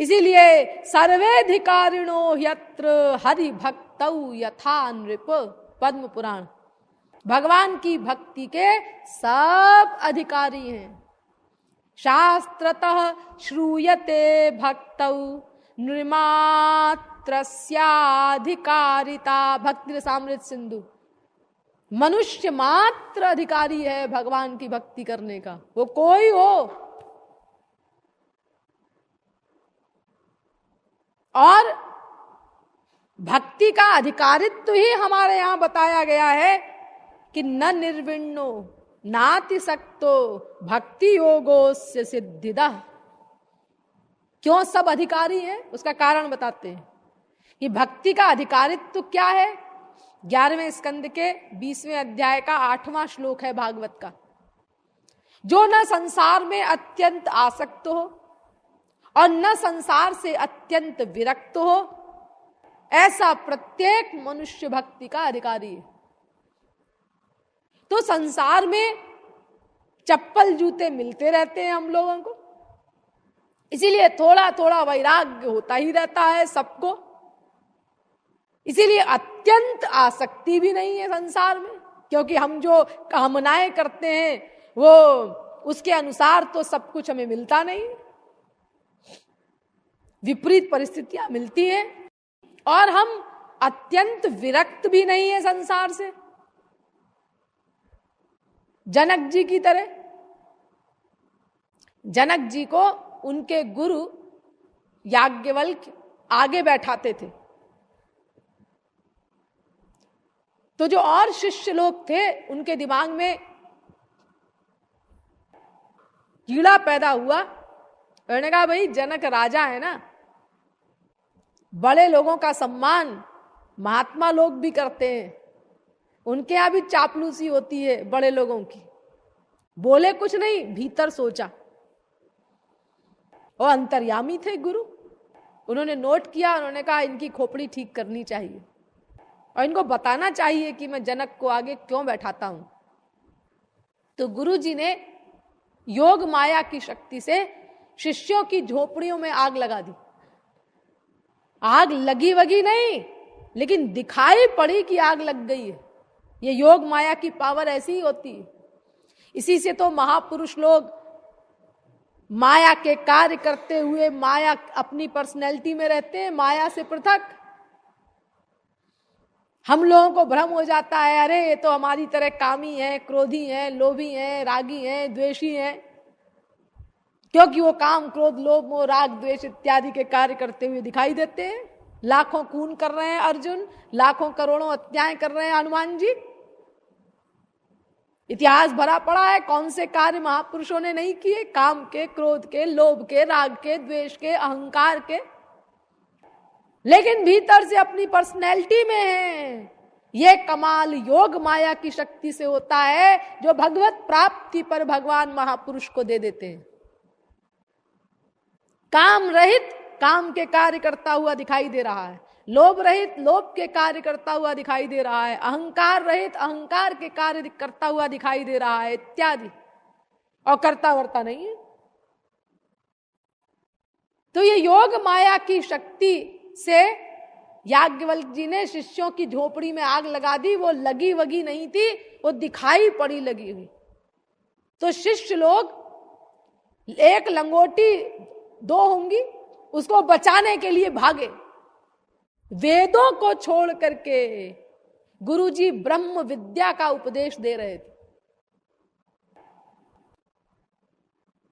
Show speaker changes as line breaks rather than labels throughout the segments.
इसीलिए सर्वेधिकारिणो यत्र हरि भक्तौ यथा नृप, पद्म पुराण। भगवान की भक्ति के सब अधिकारी हैं। शास्त्रतः श्रूयते भक्तौ नृमात्रस्याधिकारिता, भक्ति रसामृत सिंधु। मनुष्य मात्र अधिकारी है भगवान की भक्ति करने का, वो कोई हो। और भक्ति का अधिकारित्व ही हमारे यहां बताया गया है कि न निर्विण्णो नाति सक्तो भक्ति योगोस्य सिद्धिदः। क्यों सब अधिकारी हैं, उसका कारण बताते हैं कि भक्ति का अधिकारित्व क्या है। 11वें स्कंद के 20वें अध्याय का 8वां श्लोक है भागवत का। जो न संसार में अत्यंत आसक्त हो और न संसार से अत्यंत विरक्त हो, ऐसा प्रत्येक मनुष्य भक्ति का अधिकारी है। तो संसार में चप्पल जूते मिलते रहते हैं हम लोगों को, इसीलिए थोड़ा थोड़ा वैराग्य होता ही रहता है सबको। इसीलिए अत्यंत आसक्ति भी नहीं है संसार में, क्योंकि हम जो कामनाएं करते हैं वो उसके अनुसार तो सब कुछ हमें मिलता नहीं, विपरीत परिस्थितियां मिलती हैं। और हम अत्यंत विरक्त भी नहीं है संसार से, जनक जी की तरह। जनक जी को उनके गुरु याज्ञवल्क्य आगे बैठाते थे, तो जो और शिष्य लोग थे उनके दिमाग में कीड़ा पैदा हुआ। उन्होंने कहा भाई जनक राजा है ना, बड़े लोगों का सम्मान महात्मा लोग भी करते हैं, उनके यहां भी चापलूसी होती है बड़े लोगों की। बोले कुछ नहीं, भीतर सोचा। और अंतर्यामी थे गुरु, उन्होंने नोट किया, उन्होंने कहा इनकी खोपड़ी ठीक करनी चाहिए और इनको बताना चाहिए कि मैं जनक को आगे क्यों बैठाता हूं। तो गुरु जी ने योग माया की शक्ति से शिष्यों की झोपड़ियों में आग लगा दी। आग लगी वगी नहीं, लेकिन दिखाई पड़ी कि आग लग गई है। ये योग माया की पावर ऐसी ही होती है। इसी से तो महापुरुष लोग माया के कार्य करते हुए माया अपनी पर्सनैलिटी में रहते हैं, माया से पृथक। हम लोगों को भ्रम हो जाता है, अरे ये तो हमारी तरह कामी है, क्रोधी है, लोभी है, रागी है, द्वेषी है, क्योंकि वो काम क्रोध लोभ मोह राग द्वेष इत्यादि के कार्य करते हुए दिखाई देते हैं। लाखों खून कर रहे हैं अर्जुन, लाखों करोड़ों हत्याएं कर रहे हैं हनुमान जी। इतिहास भरा पड़ा है कौन से कार्य महापुरुषों ने नहीं किए, काम के, क्रोध के, लोभ के, राग के, द्वेष के, अहंकार के, लेकिन भीतर से अपनी पर्सनैलिटी में है। ये कमाल योग माया की शक्ति से होता है, जो भगवत प्राप्ति पर भगवान महापुरुष को दे देते हैं। काम रहित काम के कार्य करता हुआ दिखाई दे रहा है, लोभ रहित लोभ के कार्य करता हुआ दिखाई दे रहा है, अहंकार रहित अहंकार के कार्य करता हुआ दिखाई दे रहा है इत्यादि, और करता वर्ता नहीं है। तो ये योग माया की शक्ति से याज्ञवल्क्य जी ने शिष्यों की झोपड़ी में आग लगा दी। वो लगी वगी नहीं थी, वो दिखाई पड़ी लगी हुई। तो शिष्य लोग एक लंगोटी दो होंगी उसको बचाने के लिए भागे। वेदों को छोड़ करके गुरुजी ब्रह्म विद्या का उपदेश दे रहे थे।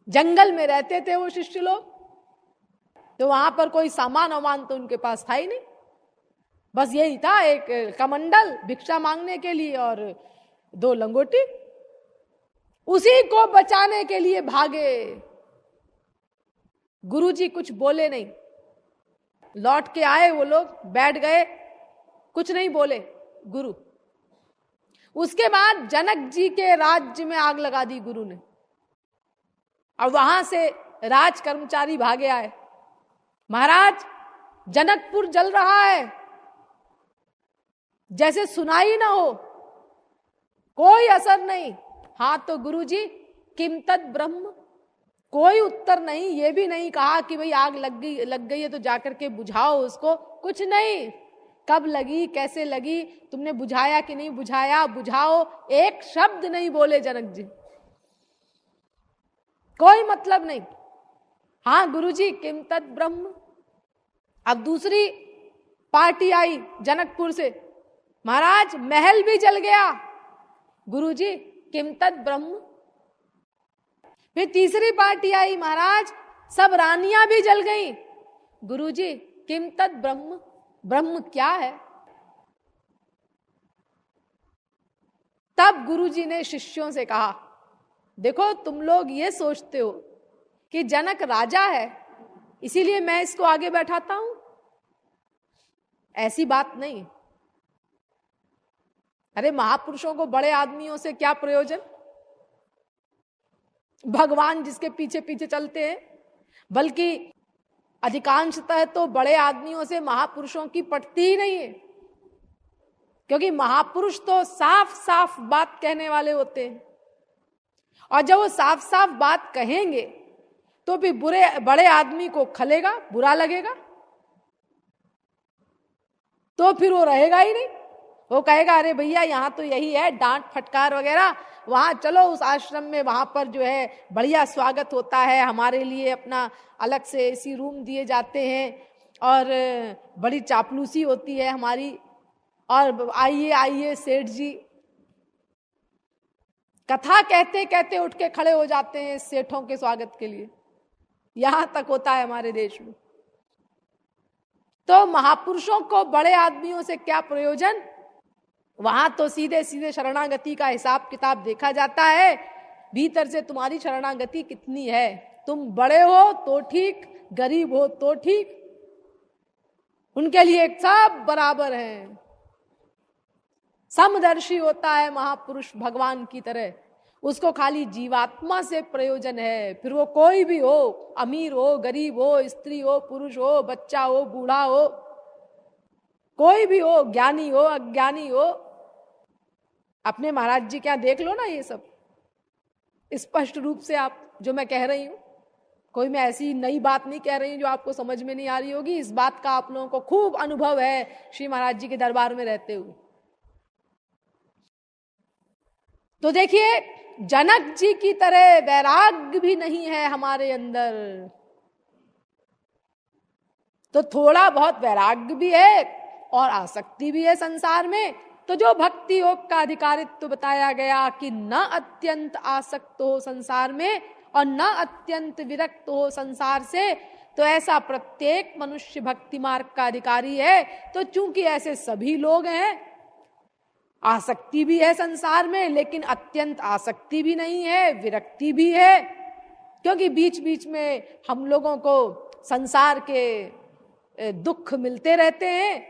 जंगल में रहते थे वो शिष्य लोग, तो वहां पर कोई सामान वामान तो उनके पास था ही नहीं, बस यही था एक कमंडल भिक्षा मांगने के लिए और दो लंगोटी। उसी को बचाने के लिए भागे। गुरुजी कुछ बोले नहीं, लौट के आए वो लोग, बैठ गए, कुछ नहीं बोले गुरु। उसके बाद जनक जी के राज्य में आग लगा दी गुरु ने, और वहां से राज कर्मचारी भागे आए, महाराज जनकपुर जल रहा है, जैसे सुनाई ना हो, कोई असर नहीं। हाँ तो गुरुजी किम तद ब्रह्म, कोई उत्तर नहीं, ये भी नहीं कहा कि भाई आग लग गई है तो जाकर के बुझाओ उसको, कुछ नहीं। कब लगी, कैसे लगी, तुमने बुझाया कि नहीं बुझाया, बुझाओ, एक शब्द नहीं बोले जनक जी, कोई मतलब नहीं। हाँ गुरुजी किम तत् ब्रह्म। अब दूसरी पार्टी आई जनकपुर से, महाराज महल भी जल गया, गुरुजी किम तत् ब्रह्म। फिर तीसरी पार्टी आई, महाराज सब रानियां भी जल गईं, गुरुजी किम तत् ब्रह्म, ब्रह्म क्या है। तब गुरुजी ने शिष्यों से कहा, देखो तुम लोग ये सोचते हो कि जनक राजा है इसीलिए मैं इसको आगे बैठाता हूं, ऐसी बात नहीं। अरे महापुरुषों को बड़े आदमियों से क्या प्रयोजन, भगवान जिसके पीछे पीछे चलते हैं, बल्कि अधिकांशतः तो बड़े आदमियों से महापुरुषों की पटती ही नहीं है, क्योंकि महापुरुष तो साफ साफ बात कहने वाले होते हैं, और जब वो साफ साफ बात कहेंगे तो भी बड़े आदमी को खलेगा, बुरा लगेगा, तो फिर वो रहेगा ही नहीं। वो कहेगा अरे भैया यहाँ तो यही है, डांट फटकार वगैरह, वहां चलो उस आश्रम में, वहां पर जो है बढ़िया स्वागत होता है, हमारे लिए अपना अलग से एसी रूम दिए जाते हैं और बड़ी चापलूसी होती है हमारी, और आइए आइए सेठ जी। कथा कहते कहते उठ के खड़े हो जाते हैं सेठों के स्वागत के लिए, यहां तक होता है हमारे देश में। तो महापुरुषों को बड़े आदमियों से क्या प्रयोजन, वहां तो सीधे सीधे शरणागति का हिसाब किताब देखा जाता है, भीतर से तुम्हारी शरणागति कितनी है, तुम बड़े हो तो ठीक, गरीब हो तो ठीक, उनके लिए सब बराबर है। समदर्शी होता है महापुरुष भगवान की तरह, उसको खाली जीवात्मा से प्रयोजन है, फिर वो कोई भी हो, अमीर हो, गरीब हो, स्त्री हो, पुरुष हो, बच्चा हो, बूढ़ा हो, कोई भी हो, ज्ञानी हो, अज्ञानी हो। अपने महाराज जी क्या देख लो ना, ये सब स्पष्ट रूप से आप जो मैं कह रही हूं, कोई मैं ऐसी नई बात नहीं कह रही हूं जो आपको समझ में नहीं आ रही होगी, इस बात का आप लोगों को खूब अनुभव है श्री महाराज जी के दरबार में रहते हुए। तो देखिए जनक जी की तरह वैराग्य भी नहीं है हमारे अंदर, तो थोड़ा बहुत वैराग्य भी है और आसक्ति भी है संसार में। तो जो भक्ति योग का अधिकारित्व तो बताया गया कि न अत्यंत आसक्त हो संसार में और न अत्यंत विरक्त हो संसार से, तो ऐसा प्रत्येक मनुष्य भक्ति मार्ग का अधिकारी है। तो चूंकि ऐसे सभी लोग हैं, आसक्ति भी है संसार में, लेकिन अत्यंत आसक्ति भी नहीं है, विरक्ति भी है, क्योंकि बीच बीच में हम लोगों को संसार के दुख मिलते रहते हैं,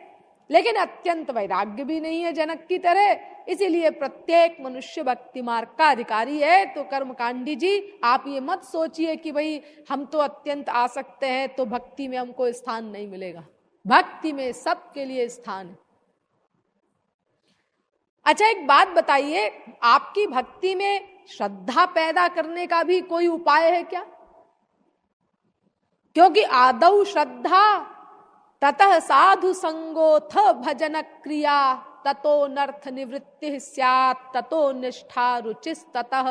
लेकिन अत्यंत वैराग्य भी नहीं है जनक की तरह। इसीलिए प्रत्येक मनुष्य भक्ति मार्ग का अधिकारी है। तो कर्मकांडी जी आप ये मत सोचिए कि भाई हम तो अत्यंत आसक्त हैं तो भक्ति में हमको स्थान नहीं मिलेगा, भक्ति में सबके लिए स्थान है। अच्छा एक बात बताइए, आपकी भक्ति में श्रद्धा पैदा करने का भी कोई उपाय है क्या? क्योंकि आदौ श्रद्धा ततः साधु संगोथ भजन क्रिया ततो नर्थ निवृत्ति स्यात् ततो निष्ठा रुचिस ततः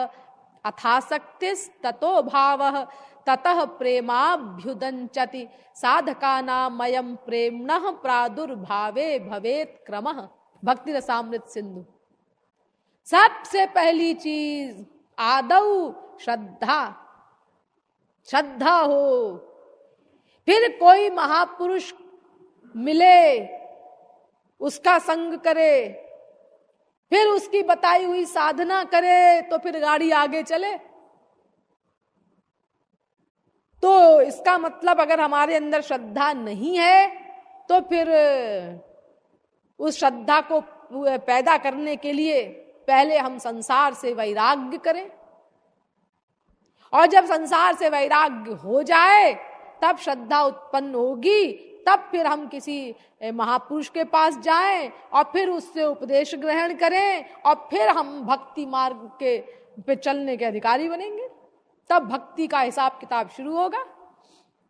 अथासक्तिस ततो भावः ततः प्रेमाभ्युदंचति साधकानामयं प्रेम्णः प्रादुर्भावे भवेत् क्रमः। भक्ति रसामृत सिंधु। सबसे पहली चीज आदौ श्रद्धा, श्रद्धा हो। फिर कोई महापुरुष मिले, उसका संग करे, फिर उसकी बताई हुई साधना करे, तो फिर गाड़ी आगे चले। तो इसका मतलब अगर हमारे अंदर श्रद्धा नहीं है तो फिर उस श्रद्धा को पैदा करने के लिए पहले हम संसार से वैराग्य करें, और जब संसार से वैराग्य हो जाए तब श्रद्धा उत्पन्न होगी, तब फिर हम किसी महापुरुष के पास जाएं और फिर उससे उपदेश ग्रहण करें और फिर हम भक्ति मार्ग के पे चलने के अधिकारी बनेंगे। तब भक्ति का हिसाब किताब शुरू होगा।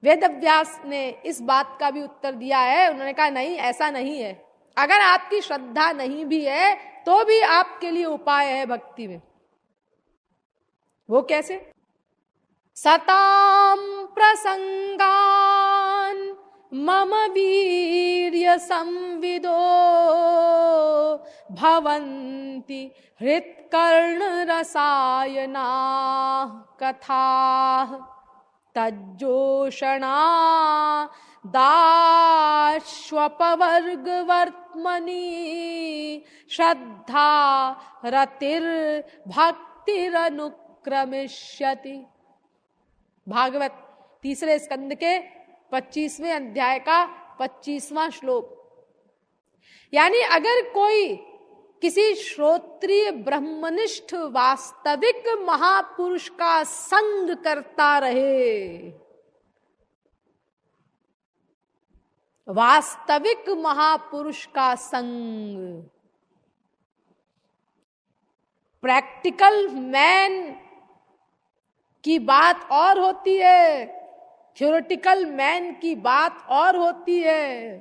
वेदव्यास ने इस बात का भी उत्तर दिया है। उन्होंने कहा नहीं, ऐसा नहीं है। अगर आपकी श्रद्धा नहीं भी है तो भी आपके लिए उपाय है भक्ति में। वो कैसे? सताम प्रसंगान मम वीर्य संविदो भवन्ति हृत्कर्ण रसायना कथा तज्जोषणा दाश्वपवर्गवर्त्मनि श्रद्धा रतिर्भक्तिरनुक्रमिष्यति। भागवत 3 स्कंद के 25वें अध्याय का 25वां श्लोक। यानी अगर कोई किसी श्रोत्रिय ब्रह्मनिष्ठ वास्तविक महापुरुष का संग करता रहे, वास्तविक महापुरुष का संग। प्रैक्टिकल मैन की बात और होती है, थ्योरेटिकल मैन की बात और होती है।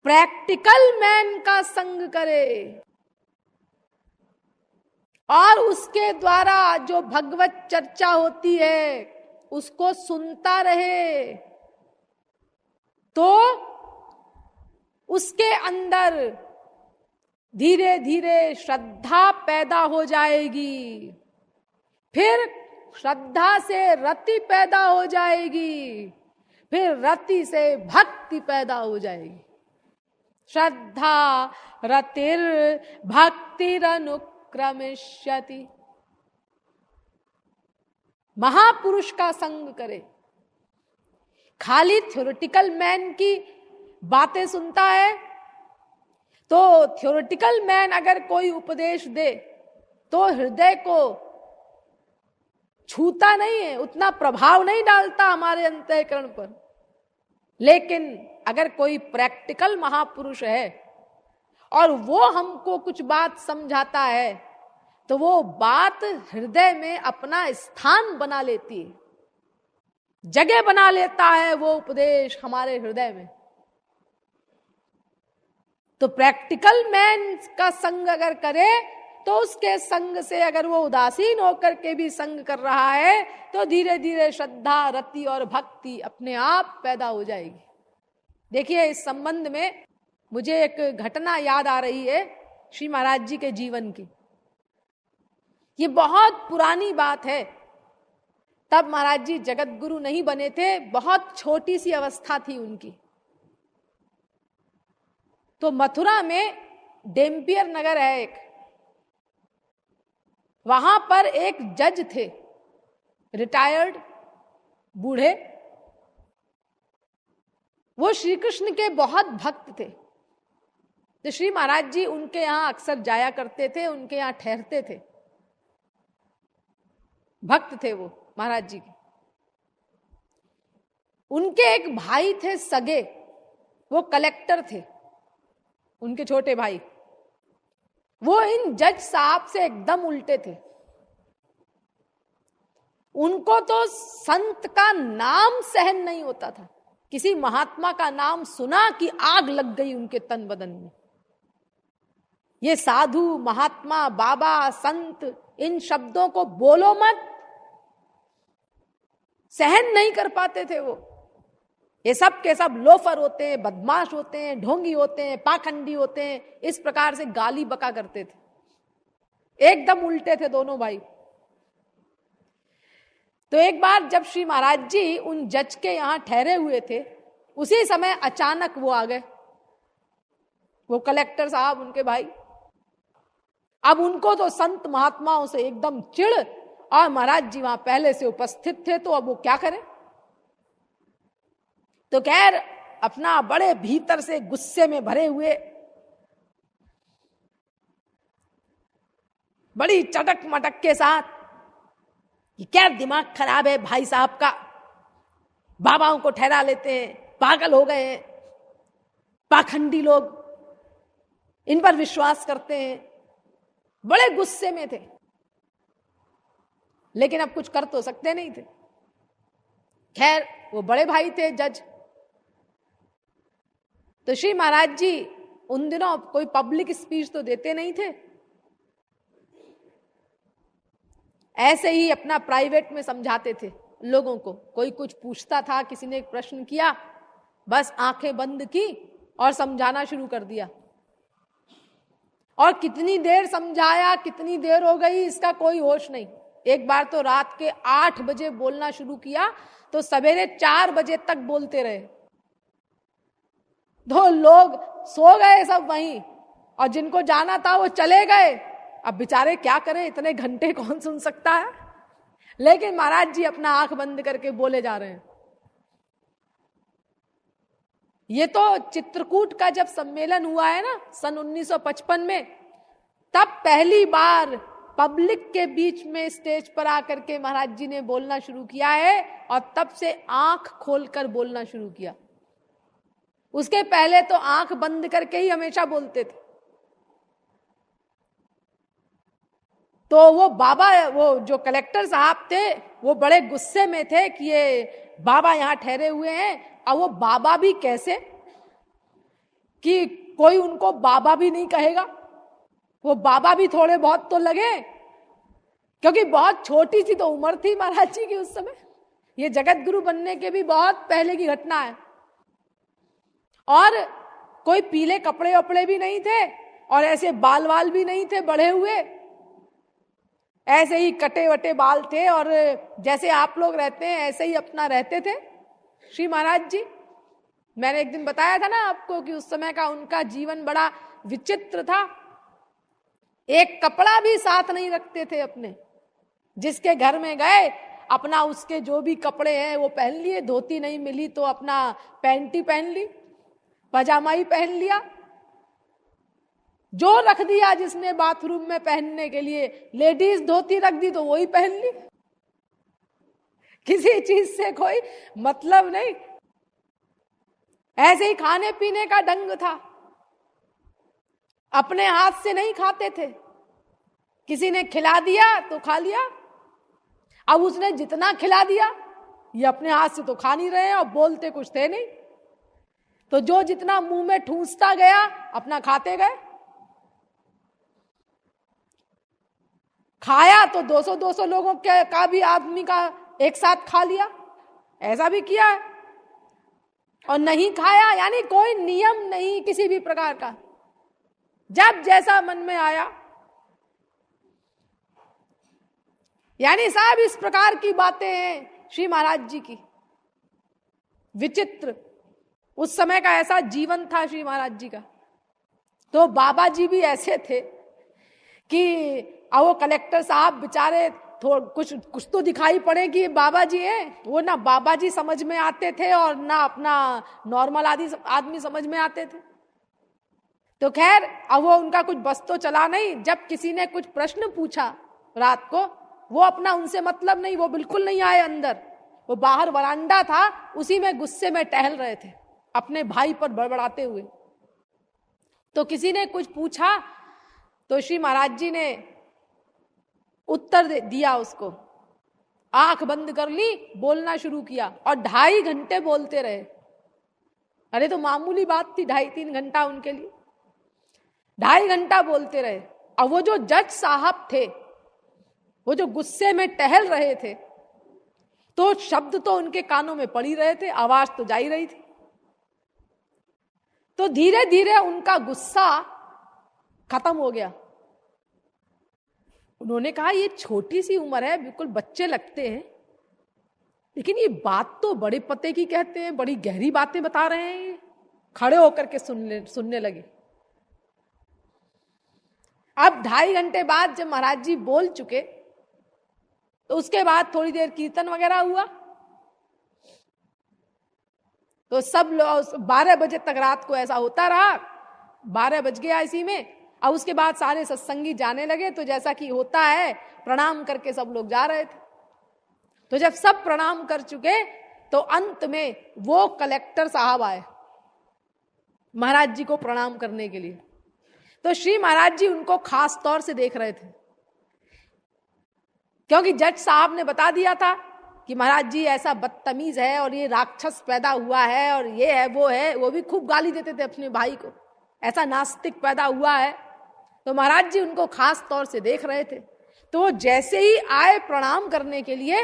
प्रैक्टिकल मैन का संग करे और उसके द्वारा जो भगवत चर्चा होती है उसको सुनता रहे, तो उसके अंदर धीरे धीरे श्रद्धा पैदा हो जाएगी, फिर श्रद्धा से रति पैदा हो जाएगी, फिर रति से भक्ति पैदा हो जाएगी। श्रद्धा रतिर भक्तिरनुक्रमिष्यति। महापुरुष का संग करे। खाली थ्योरेटिकल मैन की बातें सुनता है तो थ्योरेटिकल मैन अगर कोई उपदेश दे तो हृदय को छूता नहीं है, उतना प्रभाव नहीं डालता हमारे अंतःकरण पर। लेकिन अगर कोई प्रैक्टिकल महापुरुष है और वो हमको कुछ बात समझाता है तो वो बात हृदय में अपना स्थान बना लेती है, जगह बना लेता है वो उपदेश हमारे हृदय में। तो प्रैक्टिकल मैन का संग अगर करे तो उसके संग से अगर वो उदासीन होकर के भी संग कर रहा है तो धीरे धीरे श्रद्धा रति और भक्ति अपने आप पैदा हो जाएगी। देखिए, इस संबंध में मुझे एक घटना याद आ रही है श्री महाराज जी के जीवन की। ये बहुत पुरानी बात है। तब महाराज जी जगत गुरु नहीं बने थे, बहुत छोटी सी अवस्था थी उनकी। तो मथुरा में डेम्पियर नगर है एक, वहां पर एक जज थे, रिटायर्ड बूढ़े। वो श्री कृष्ण के बहुत भक्त थे। तो श्री महाराज जी उनके यहां अक्सर जाया करते थे, उनके यहां ठहरते थे। भक्त थे वो महाराज जी के। उनके एक भाई थे सगे, वो कलेक्टर थे, उनके छोटे भाई। वो इन जज साहब से एकदम उल्टे थे। उनको तो संत का नाम सहन नहीं होता था। किसी महात्मा का नाम सुना कि आग लग गई उनके तन बदन में। ये साधु, महात्मा, बाबा, संत, इन शब्दों को बोलो मत, सहन नहीं कर पाते थे वो। ये सब के सब लोफर होते हैं, बदमाश होते हैं, ढोंगी होते हैं, पाखंडी होते हैं, इस प्रकार से गाली बका करते थे। एकदम उल्टे थे दोनों भाई। तो एक बार जब श्री महाराज जी उन जज के यहां ठहरे हुए थे, उसी समय अचानक वो आ गए, वो कलेक्टर साहब, उनके भाई। अब उनको तो संत महात्माओं से एकदम चिढ़, और महाराज जी वहां पहले से उपस्थित थे, तो अब वो क्या करें। तो खैर अपना बड़े भीतर से गुस्से में भरे हुए, बड़ी चटक मटक के साथ, कि क्या दिमाग खराब है भाई साहब का, बाबाओं को ठहरा लेते हैं, पागल हो गए हैं, पाखंडी लोग, इन पर विश्वास करते हैं। बड़े गुस्से में थे। लेकिन अब कुछ कर तो सकते नहीं थे। खैर, वो बड़े भाई थे जज। तो श्री महाराज जी उन दिनों कोई पब्लिक स्पीच तो देते नहीं थे, ऐसे ही अपना प्राइवेट में समझाते थे लोगों को। कोई कुछ पूछता था, किसी ने एक प्रश्न किया, बस आंखें बंद की और समझाना शुरू कर दिया। और कितनी देर समझाया, कितनी देर हो गई, इसका कोई होश नहीं। एक बार तो रात के 8 बजे बोलना शुरू किया तो सवेरे 4 बजे तक बोलते रहे। तो लोग सो गए सब वहीं, और जिनको जाना था वो चले गए। अब बेचारे क्या करें, इतने घंटे कौन सुन सकता है। लेकिन महाराज जी अपना आंख बंद करके बोले जा रहे हैं। ये तो चित्रकूट का जब सम्मेलन हुआ है ना सन 1955 में, तब पहली बार पब्लिक के बीच में स्टेज पर आकर के महाराज जी ने बोलना शुरू किया है, और तब से आंख खोलकर बोलना शुरू किया। उसके पहले तो आंख बंद करके ही हमेशा बोलते थे। तो वो बाबा, वो जो कलेक्टर साहब थे, वो बड़े गुस्से में थे कि ये बाबा यहां ठहरे हुए हैं। और वो बाबा भी कैसे, कि कोई उनको बाबा भी नहीं कहेगा। वो बाबा भी थोड़े बहुत तो लगे, क्योंकि बहुत छोटी सी तो उम्र थी महाराज जी की उस समय। ये जगत गुरु बनने के भी बहुत पहले की घटना है। और कोई पीले कपड़े वपड़े भी नहीं थे, और ऐसे बाल वाल भी नहीं थे बढ़े हुए, ऐसे ही कटे वटे बाल थे। और जैसे आप लोग रहते हैं ऐसे ही अपना रहते थे श्री महाराज जी। मैंने एक दिन बताया था ना आपको कि उस समय का उनका जीवन बड़ा विचित्र था। एक कपड़ा भी साथ नहीं रखते थे अपने। जिसके घर में गए, अपना उसके जो भी कपड़े हैं वो पहन लिए, धोती नहीं मिली तो अपना पैंट ही पहन ली, पजामा ही पहन लिया, जो रख दिया जिसने बाथरूम में पहनने के लिए। लेडीज धोती रख दी तो वही पहन ली, किसी चीज से कोई मतलब नहीं। ऐसे ही खाने पीने का ढंग था, अपने हाथ से नहीं खाते थे। किसी ने खिला दिया तो खा लिया। अब उसने जितना खिला दिया, ये अपने हाथ से तो खा नहीं रहे हैं और बोलते कुछ थे नहीं, तो जो जितना मुंह में ठूंसता गया अपना खाते गए। खाया तो 200-200 लोगों का भी आदमी का एक साथ खा लिया, ऐसा भी किया है। और नहीं खाया, यानी कोई नियम नहीं किसी भी प्रकार का, जब जैसा मन में आया। यानी साहब इस प्रकार की बातें हैं श्री महाराज जी की। विचित्र, उस समय का ऐसा जीवन था श्री महाराज जी का। तो बाबा जी भी ऐसे थे कि अब वो कलेक्टर साहब बेचारे कुछ तो दिखाई पड़े कि बाबा जी हैं। वो ना बाबा जी समझ में आते थे और ना अपना नॉर्मल आदमी समझ में आते थे। तो खैर, अब वो उनका कुछ बस तो चला नहीं। जब किसी ने कुछ प्रश्न पूछा रात को, वो अपना उनसे मतलब नहीं, वो बिल्कुल नहीं आए अंदर। वो बाहर वरांडा था, उसी में गुस्से में टहल रहे थे अपने भाई पर बड़बड़ाते हुए। तो किसी ने कुछ पूछा तो श्री महाराज जी ने उत्तर दिया उसको, आंख बंद कर ली, बोलना शुरू किया और 2.5 घंटे बोलते रहे। अरे तो मामूली बात थी 2.5-3 घंटा उनके लिए। 2.5 घंटा बोलते रहे। अब वो जो जज साहब थे, वो जो गुस्से में टहल रहे थे, तो शब्द तो उनके कानों में पड़ ही रहे थे, आवाज तो जा ही रही थी। तो धीरे धीरे उनका गुस्सा खत्म हो गया। उन्होंने कहा ये छोटी सी उम्र है, बिल्कुल बच्चे लगते हैं, लेकिन ये बात तो बड़े पते की कहते हैं, बड़ी गहरी बातें बता रहे हैं। खड़े होकर के सुनने लगे। अब 2.5 घंटे बाद जब महाराज जी बोल चुके, तो उसके बाद थोड़ी देर कीर्तन वगैरह हुआ। तो सब लोग 12 बजे तक रात को ऐसा होता रहा। 12 बज गया इसी में। अब उसके बाद सारे सत्संगी जाने लगे। तो जैसा कि होता है, प्रणाम करके सब लोग जा रहे थे। तो जब सब प्रणाम कर चुके, तो अंत में वो कलेक्टर साहब आए महाराज जी को प्रणाम करने के लिए। तो श्री महाराज जी उनको खास तौर से देख रहे थे। क्योंकि जज साहब ने बता दिया था कि महाराज जी ऐसा बदतमीज है और ये राक्षस पैदा हुआ है और ये है वो है, वो भी खूब गाली देते थे अपने भाई को, ऐसा नास्तिक पैदा हुआ है। तो महाराज जी उनको खास तौर से देख रहे थे। तो वो जैसे ही आए प्रणाम करने के लिए,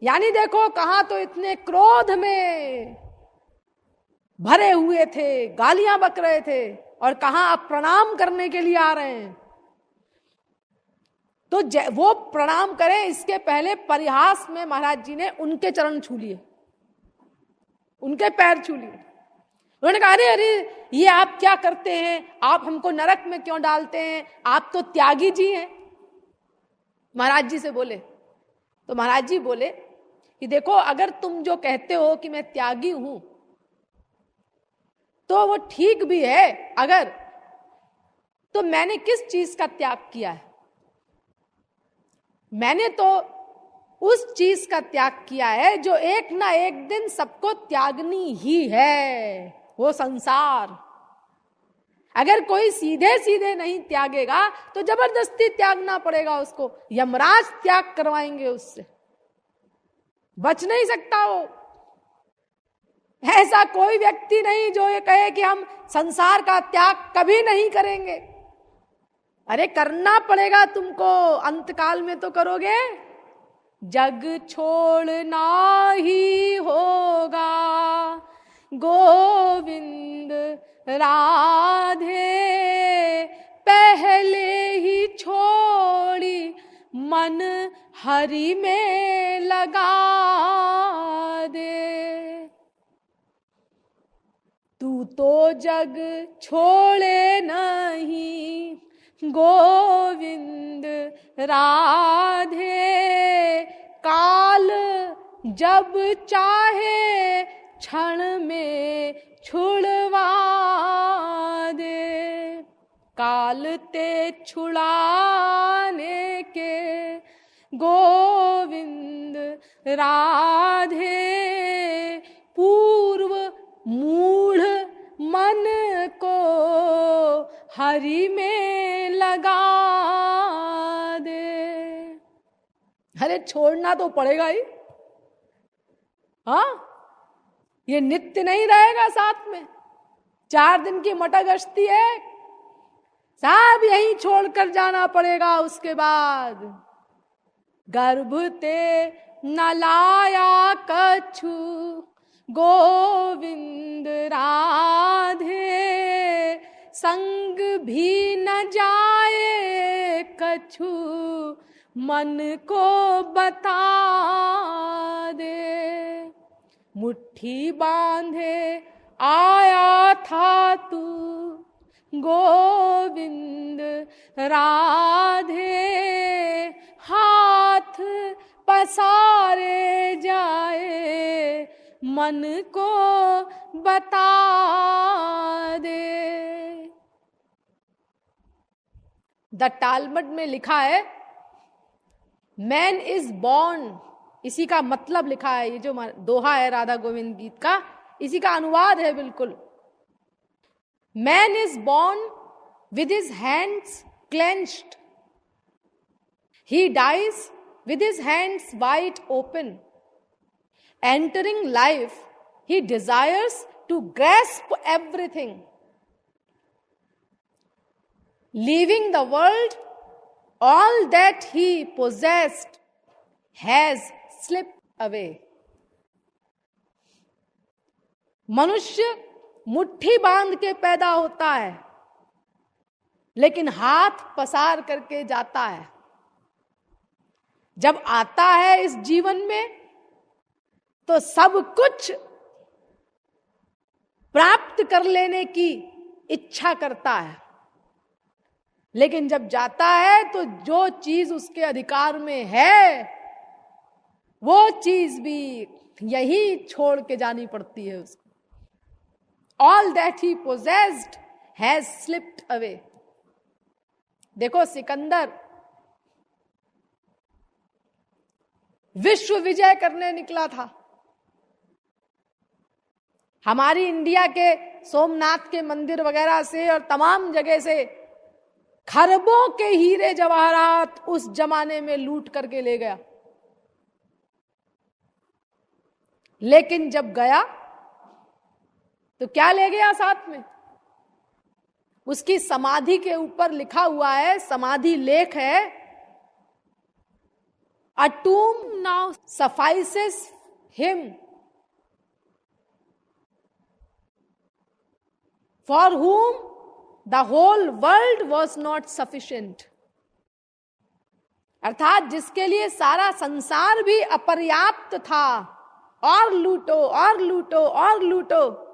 यानी देखो कहां तो इतने क्रोध में भरे हुए थे, गालियां बक रहे थे, और कहां आप प्रणाम करने के लिए आ रहे हैं। तो वो प्रणाम करें इसके पहले परिहास में महाराज जी ने उनके चरण छू लिए, उनके पैर छू लिए। उन्होंने कहा अरे अरे ये आप क्या करते हैं, आप हमको नरक में क्यों डालते हैं, आप तो त्यागी जी हैं। महाराज जी से बोले। तो महाराज जी बोले कि देखो अगर तुम जो कहते हो कि मैं त्यागी हूं तो वो ठीक भी है, अगर तो मैंने किस चीज का त्याग किया है? मैंने तो उस चीज का त्याग किया है जो एक ना एक दिन सबको त्यागनी ही है, वो संसार। अगर कोई सीधे सीधे नहीं त्यागेगा तो जबरदस्ती त्यागना पड़ेगा उसको, यमराज त्याग करवाएंगे उससे, बच नहीं सकता वो। ऐसा कोई व्यक्ति नहीं जो ये कहे कि हम संसार का त्याग कभी नहीं करेंगे। अरे करना पड़ेगा तुमको, अंतकाल में तो करोगे। जग छोड़ना ही होगा गोविंद राधे, पहले ही छोड़ी मन हरि में लगा दे। तू तो जग छोड़े नहीं गोविंद राधे, काल जब चाहे क्षण में छुड़वा दे। काल ते छुड़ाने के गोविंद राधे, पूर्व मूढ़ मन को हरि में लगा दे। अरे छोड़ना तो पड़ेगा ही, हाँ, ये नित्य नहीं रहेगा साथ में। 4 दिन की मटा गश्ती है, सब यहीं छोड़कर जाना पड़ेगा। उसके बाद गर्भ ते न लाया कछु गोविंद राधे, संग भी न जाए कछु मन को बता दे। मुट्ठी बांधे आया था तू गोविंद राधे, हाथ पसारे जाए मन को बता दे। द टालमड में लिखा है मैन इज बॉर्न, इसी का मतलब लिखा है, ये जो दोहा है राधा गोविंद गीत का, इसी का अनुवाद है बिल्कुल। Man is born with his hands clenched, he dies with his hands wide open, entering life he desires to grasp everything, leaving the world all that he possessed has slipped away. मनुष्य मुट्ठी बांध के पैदा होता है लेकिन हाथ पसार करके जाता है। जब आता है इस जीवन में तो सब कुछ प्राप्त कर लेने की इच्छा करता है, लेकिन जब जाता है तो जो चीज उसके अधिकार में है वो चीज भी यही छोड़ के जानी पड़ती है उसको। All that he possessed has slipped away. देखो सिकंदर विश्व विजय करने निकला था। हमारी इंडिया के सोमनाथ के मंदिर वगैरह से और तमाम जगह से खरबों के हीरे जवाहरात उस जमाने में लूट करके ले गया। लेकिन जब गया तो क्या ले गया साथ में? उसकी समाधि के ऊपर लिखा हुआ है, समाधि लेख है, a tomb now suffices him for whom the whole world was not sufficient। अर्थात जिसके लिए सारा संसार भी अपर्याप्त था, और लूटो और लूटो और लूटो,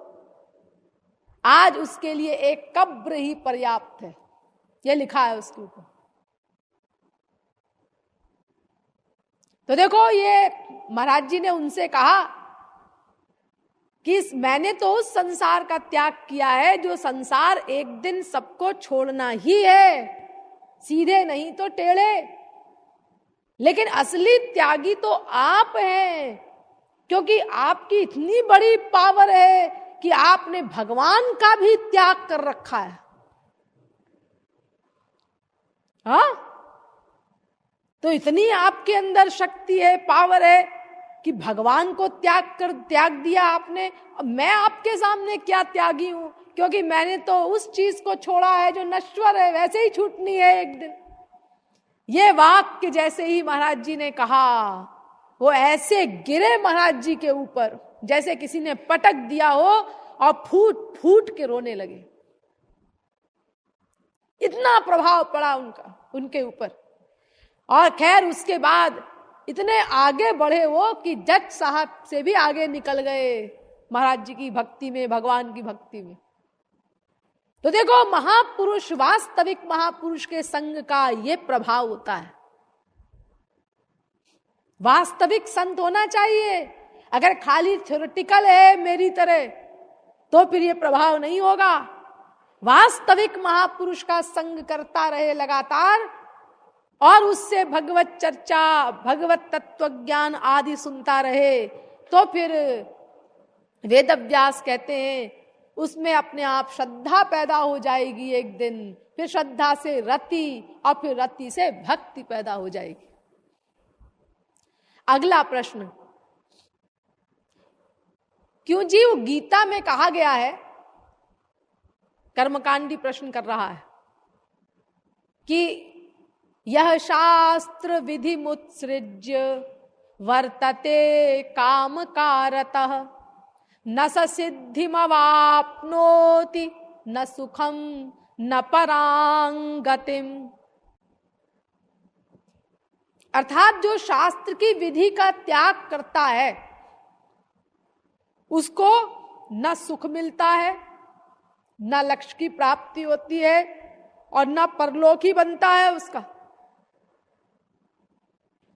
आज उसके लिए एक कब्र ही पर्याप्त है। यह लिखा है उसके ऊपर। तो देखो, ये महाराज जी ने उनसे कहा कि मैंने तो उस संसार का त्याग किया है जो संसार एक दिन सबको छोड़ना ही है, सीधे नहीं तो टेढ़े। लेकिन असली त्यागी तो आप हैं, क्योंकि आपकी इतनी बड़ी पावर है कि आपने भगवान का भी त्याग कर रखा है। हाँ, तो इतनी आपके अंदर शक्ति है, पावर है कि भगवान को त्याग दिया आपने। मैं आपके सामने क्या त्यागी हूं, क्योंकि मैंने तो उस चीज को छोड़ा है जो नश्वर है, वैसे ही छूटनी है एक दिन। ये वाक्य जैसे ही महाराज जी ने कहा, वो ऐसे गिरे महाराज जी के ऊपर जैसे किसी ने पटक दिया हो, और फूट फूट के रोने लगे। इतना प्रभाव पड़ा उनके ऊपर। और खैर उसके बाद इतने आगे बढ़े वो कि जज साहब से भी आगे निकल गए महाराज जी की भक्ति में, भगवान की भक्ति में। तो देखो, महापुरुष, वास्तविक महापुरुष के संग का ये प्रभाव होता है। वास्तविक संत होना चाहिए। अगर खाली थ्योरेटिकल है मेरी तरह, तो फिर ये प्रभाव नहीं होगा। वास्तविक महापुरुष का संग करता रहे लगातार, और उससे भगवत चर्चा, भगवत तत्व ज्ञान आदि सुनता रहे, तो फिर वेदव्यास कहते हैं उसमें अपने आप श्रद्धा पैदा हो जाएगी एक दिन। फिर श्रद्धा से रति, और फिर रति से भक्ति पैदा हो जाएगी। अगला प्रश्न, क्यों जी वो गीता में कहा गया है, कर्मकांडी प्रश्न कर रहा है कि यह शास्त्र विधि मुत्सृज्य वर्तते काम कारतः न स सिद्धिमवाप्नोति न सुखम न परांगतिम। अर्थात जो शास्त्र की विधि का त्याग करता है उसको न सुख मिलता है, न लक्ष्य की प्राप्ति होती है, और न परलोक ही बनता है उसका।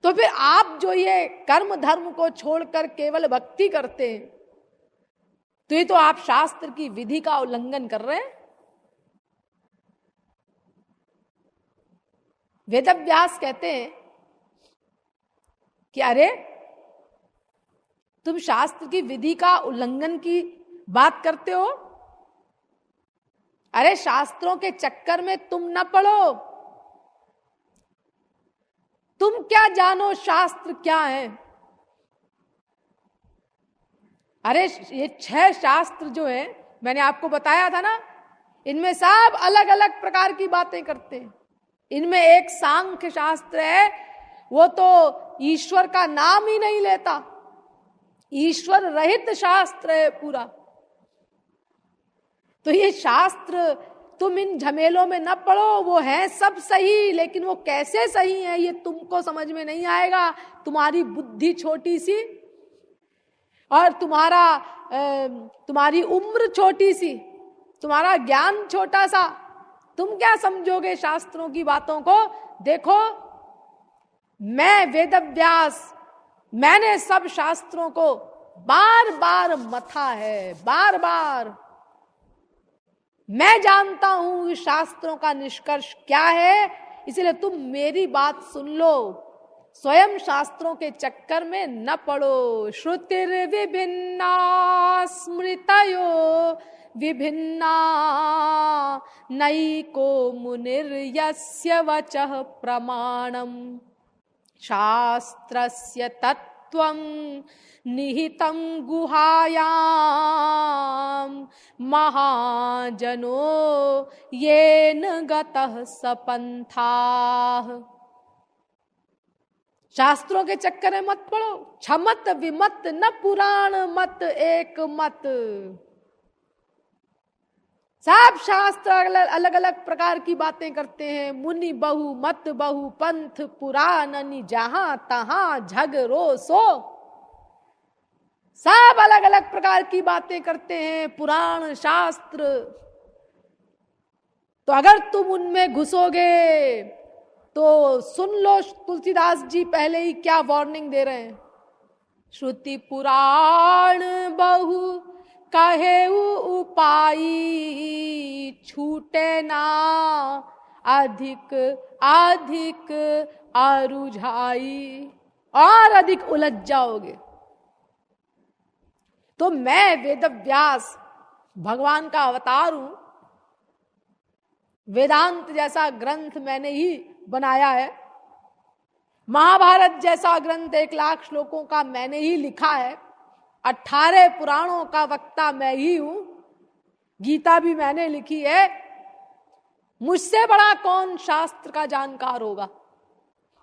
तो फिर आप जो ये कर्म धर्म को छोड़कर केवल भक्ति करते हैं, तो ये तो आप शास्त्र की विधि का उल्लंघन कर रहे हैं। वेदव्यास कहते हैं कि अरे, तुम शास्त्र की विधि का उल्लंघन की बात करते हो। अरे, शास्त्रों के चक्कर में तुम न पड़ो। तुम क्या जानो शास्त्र क्या है? अरे, ये 6 शास्त्र जो है, मैंने आपको बताया था ना, इनमें सब अलग अलग प्रकार की बातें करते हैं। इनमें एक सांख्य शास्त्र है, वो तो ईश्वर का नाम ही नहीं लेता, ईश्वर रहित शास्त्र है पूरा। तो ये शास्त्र, तुम इन झमेलों में न पड़ो। वो है सब सही, लेकिन वो कैसे सही है ये तुमको समझ में नहीं आएगा। तुम्हारी बुद्धि छोटी सी, और तुम्हारी उम्र छोटी सी, तुम्हारा ज्ञान छोटा सा, तुम क्या समझोगे शास्त्रों की बातों को? देखो, मैं वेदव्यास, मैंने सब शास्त्रों को बार बार मथा है, बार बार। मैं जानता हूं शास्त्रों का निष्कर्ष क्या है, इसलिए तुम मेरी बात सुन लो, स्वयं शास्त्रों के चक्कर में न पड़ो। श्रुतिर विभिन्ना स्मृतयो विभिन्ना नैको मुनिर्यस्य वचः प्रमाणम् शास्त्रस्य तत्त्वं निहितं गुहायां महाजनो येन गतः सपन्थाः। शास्त्रों के चक्कर में मत पड़ो, छमत विमत न पुराण मत एक मत। सब शास्त्र अलग अलग प्रकार की बातें करते हैं। मुनि बहु मत बहु पंथ पुराण जहां तहां झगरो सो। सब अलग अलग प्रकार की बातें करते हैं, पुराण शास्त्र। तो अगर तुम उनमें घुसोगे तो सुन लो तुलसीदास जी पहले ही क्या वार्निंग दे रहे हैं। श्रुति पुराण बहु कहे उपाई छूटे ना अधिक अधिक अरुझाई। और अधिक उलझ जाओगे। तो मैं वेदव्यास भगवान का अवतार हूं। वेदांत जैसा ग्रंथ मैंने ही बनाया है। महाभारत जैसा ग्रंथ 1,00,000 श्लोकों का मैंने ही लिखा है। 18 पुराणों का वक्ता मैं ही हूं। गीता भी मैंने लिखी है। मुझसे बड़ा कौन शास्त्र का जानकार होगा।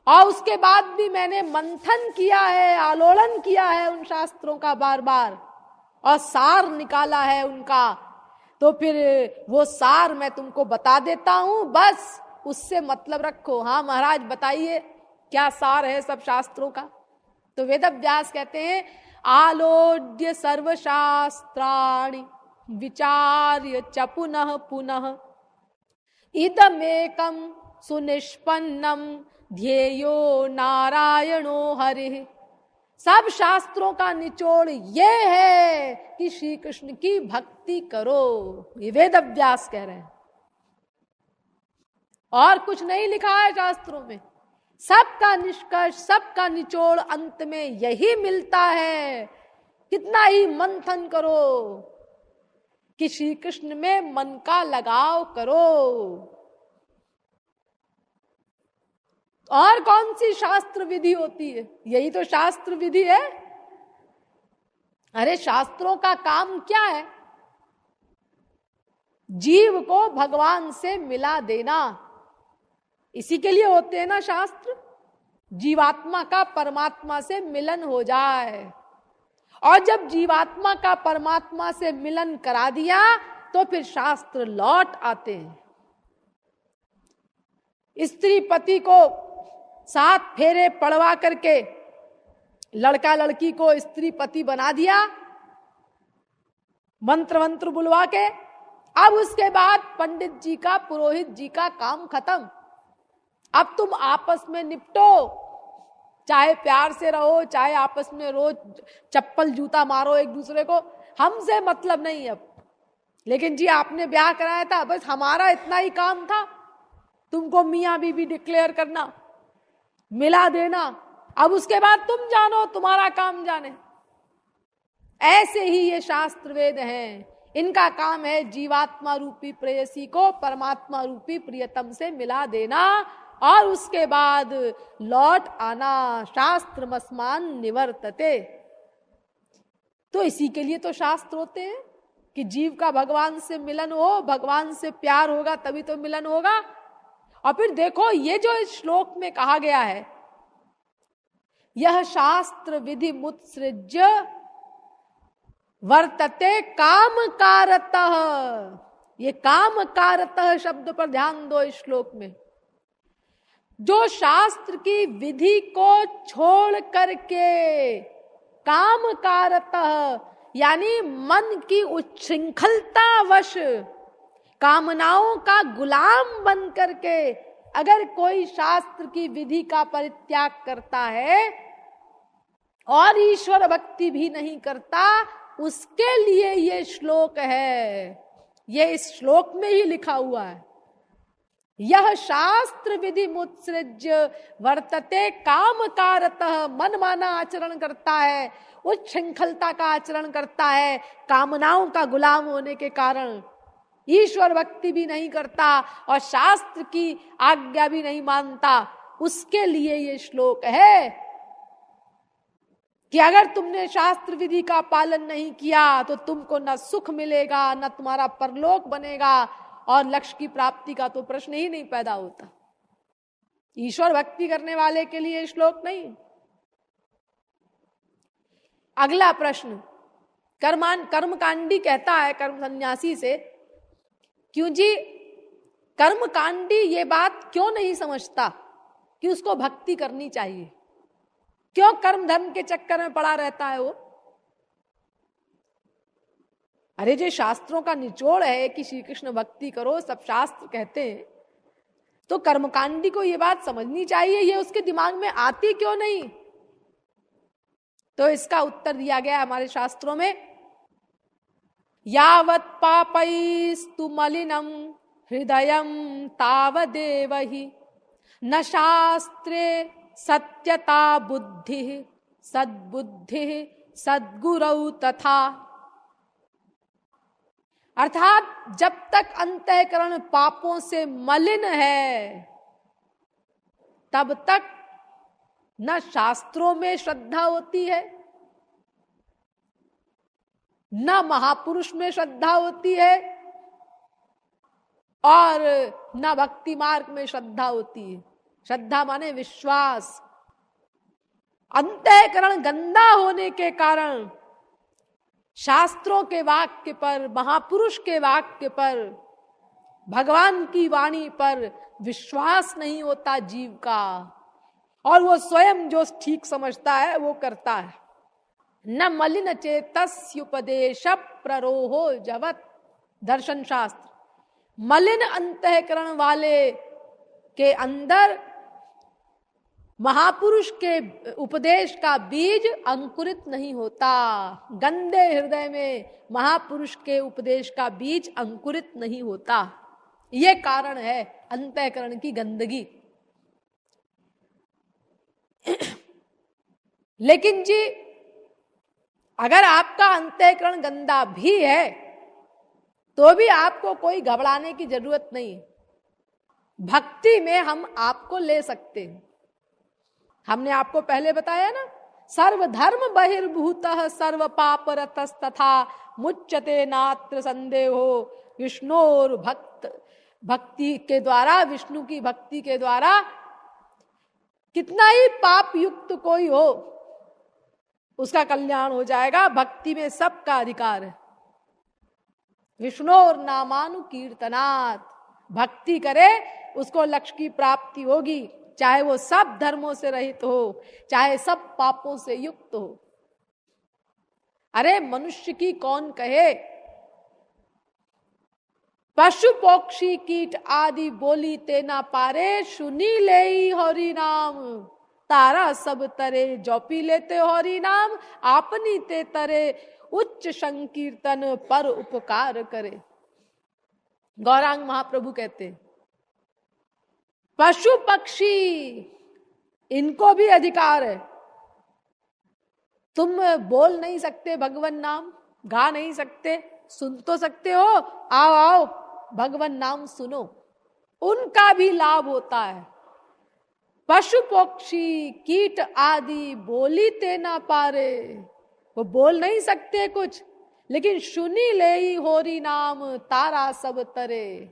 और उसके बाद भी मैंने मंथन किया है, आलोड़न किया है उन शास्त्रों का बार बार, और सार निकाला है उनका। तो फिर वो सार मैं तुमको बता देता हूं, बस उससे मतलब रखो। हाँ महाराज बताइए क्या सार है सब शास्त्रों का। तो वेदव्यास कहते हैं आलोड्य सर्वशास्त्राणि विचार्य च पुनः पुनः इदमेकं सुनिष्पन्नम ध्येयो नारायणो हरिः। सब शास्त्रों का निचोड़ ये है कि श्री कृष्ण की भक्ति करो। ये वेदव्यास कह रहे हैं, और कुछ नहीं लिखा है शास्त्रों में। सबका निष्कर्ष, सबका निचोड़ अंत में यही मिलता है। कितना ही मंथन करो कि श्री कृष्ण में मन का लगाव करो। और कौन सी शास्त्र विधि होती है? यही तो शास्त्र विधि है। अरे शास्त्रों का काम क्या है? जीव को भगवान से मिला देना। इसी के लिए होते हैं ना शास्त्र। जीवात्मा का परमात्मा से मिलन हो जाए। और जब जीवात्मा का परमात्मा से मिलन करा दिया तो फिर शास्त्र लौट आते हैं। स्त्री पति को 7 फेरे पड़वा करके लड़का लड़की को स्त्री पति बना दिया, मंत्र मंत्र बुलवा के। अब उसके बाद पंडित जी का, पुरोहित जी का काम खत्म। अब तुम आपस में निपटो, चाहे प्यार से रहो, चाहे आपस में रोज चप्पल जूता मारो एक दूसरे को, हमसे मतलब नहीं अब। लेकिन जी आपने ब्याह कराया था, बस हमारा इतना ही काम था, तुमको मियां बीबी डिक्लेयर करना, मिला देना। अब उसके बाद तुम जानो, तुम्हारा काम जाने। ऐसे ही ये शास्त्र वेद हैं। इनका काम है जीवात्मा रूपी प्रेयसी को परमात्मा रूपी प्रियतम से मिला देना, और उसके बाद लौट आना। शास्त्र मस्मान निवर्तते। तो इसी के लिए तो शास्त्र होते हैं कि जीव का भगवान से मिलन हो, भगवान से प्यार होगा तभी तो मिलन होगा। और फिर देखो ये जो इस श्लोक में कहा गया है, यह शास्त्र विधि मुत्सृज्य वर्तते काम कारतः। ये काम कारतः शब्द पर ध्यान दो इस श्लोक में। जो शास्त्र की विधि को छोड़ करके काम कारतः, यानी मन की उच्छृंखलता वश कामनाओं का गुलाम बन करके अगर कोई शास्त्र की विधि का परित्याग करता है और ईश्वर भक्ति भी नहीं करता, उसके लिए ये श्लोक है। ये इस श्लोक में ही लिखा हुआ है। यह शास्त्र विधि मुत्सृज्य वर्तते काम कारतः, मन माना आचरण करता है, उच्च श्रृंखलता का आचरण करता है, कामनाओं का गुलाम होने के कारण ईश्वर भक्ति भी नहीं करता और शास्त्र की आज्ञा भी नहीं मानता, उसके लिए ये श्लोक है कि अगर तुमने शास्त्र विधि का पालन नहीं किया तो तुमको न सुख मिलेगा, न तुम्हारा परलोक बनेगा, और लक्ष्य की प्राप्ति का तो प्रश्न ही नहीं पैदा होता। ईश्वर भक्ति करने वाले के लिए श्लोक नहीं। अगला प्रश्न, कर्मकांडी कहता है कर्म सन्यासी से, क्यों जी कर्मकांडी ये बात क्यों नहीं समझता कि उसको भक्ति करनी चाहिए, क्यों कर्म धर्म के चक्कर में पड़ा रहता है वो? अरे जो शास्त्रों का निचोड़ है कि श्री कृष्ण भक्ति करो, सब शास्त्र कहते हैं, तो कर्मकांडी को ये बात समझनी चाहिए, ये उसके दिमाग में आती क्यों नहीं? तो इसका उत्तर दिया गया हमारे शास्त्रों में, यावत् पापैस्तु मलिनम हृदयम तावदेव हि न शास्त्रे सत्यता बुद्धि सद्बुद्धि सद्गुरौ तथा। अर्थात जब तक अंतःकरण पापों से मलिन है तब तक न शास्त्रों में श्रद्धा होती है, न महापुरुष में श्रद्धा होती है, और न भक्ति मार्ग में श्रद्धा होती है। श्रद्धा माने विश्वास। अंतःकरण गंदा होने के कारण शास्त्रों के वाक्य पर, महापुरुष के वाक्य पर, भगवान की वाणी पर विश्वास नहीं होता जीव का, और वो स्वयं जो ठीक समझता है वो करता है। न मलिन चेतस्युपदेश प्ररोहो जवत, दर्शन शास्त्र। मलिन अंतःकरण वाले के अंदर महापुरुष के उपदेश का बीज अंकुरित नहीं होता। गंदे हृदय में महापुरुष के उपदेश का बीज अंकुरित नहीं होता। ये कारण है अंतःकरण की गंदगी। लेकिन जी अगर आपका अंतःकरण गंदा भी है तो भी आपको कोई घबराने की जरूरत नहीं। भक्ति में हम आपको ले सकते हैं। हमने आपको पहले बताया ना, सर्वधर्म बहिर्भूतः सर्व पाप रतस्तथा मुच्यते नात्र संदेहो विष्णोर भक्ति के द्वारा, विष्णु की भक्ति के द्वारा कितना ही पाप युक्त कोई हो उसका कल्याण हो जाएगा। भक्ति में सबका अधिकार है। विष्णोर नामानुकीर्तनात्, भक्ति करे उसको लक्ष्य की प्राप्ति होगी, चाहे वो सब धर्मों से रहित हो, चाहे सब पापों से युक्त हो। अरे मनुष्य की कौन कहे, पशु पक्षी कीट आदि बोली ते ना पारे, सुनी ले हरि नाम तारा सब तरे, जौपी लेते हरि नाम आपनी ते तरे, उच्च संकीर्तन पर उपकार करे। गौरांग महाप्रभु कहते पशु पक्षी इनको भी अधिकार है। तुम बोल नहीं सकते भगवान नाम, गा नहीं सकते, सुन तो सकते हो, आओ आओ भगवान नाम सुनो, उनका भी लाभ होता है। पशु पक्षी कीट आदि बोली ते ना पारे, वो बोल नहीं सकते कुछ, लेकिन सुनी ले होरी नाम तारा सब तरे,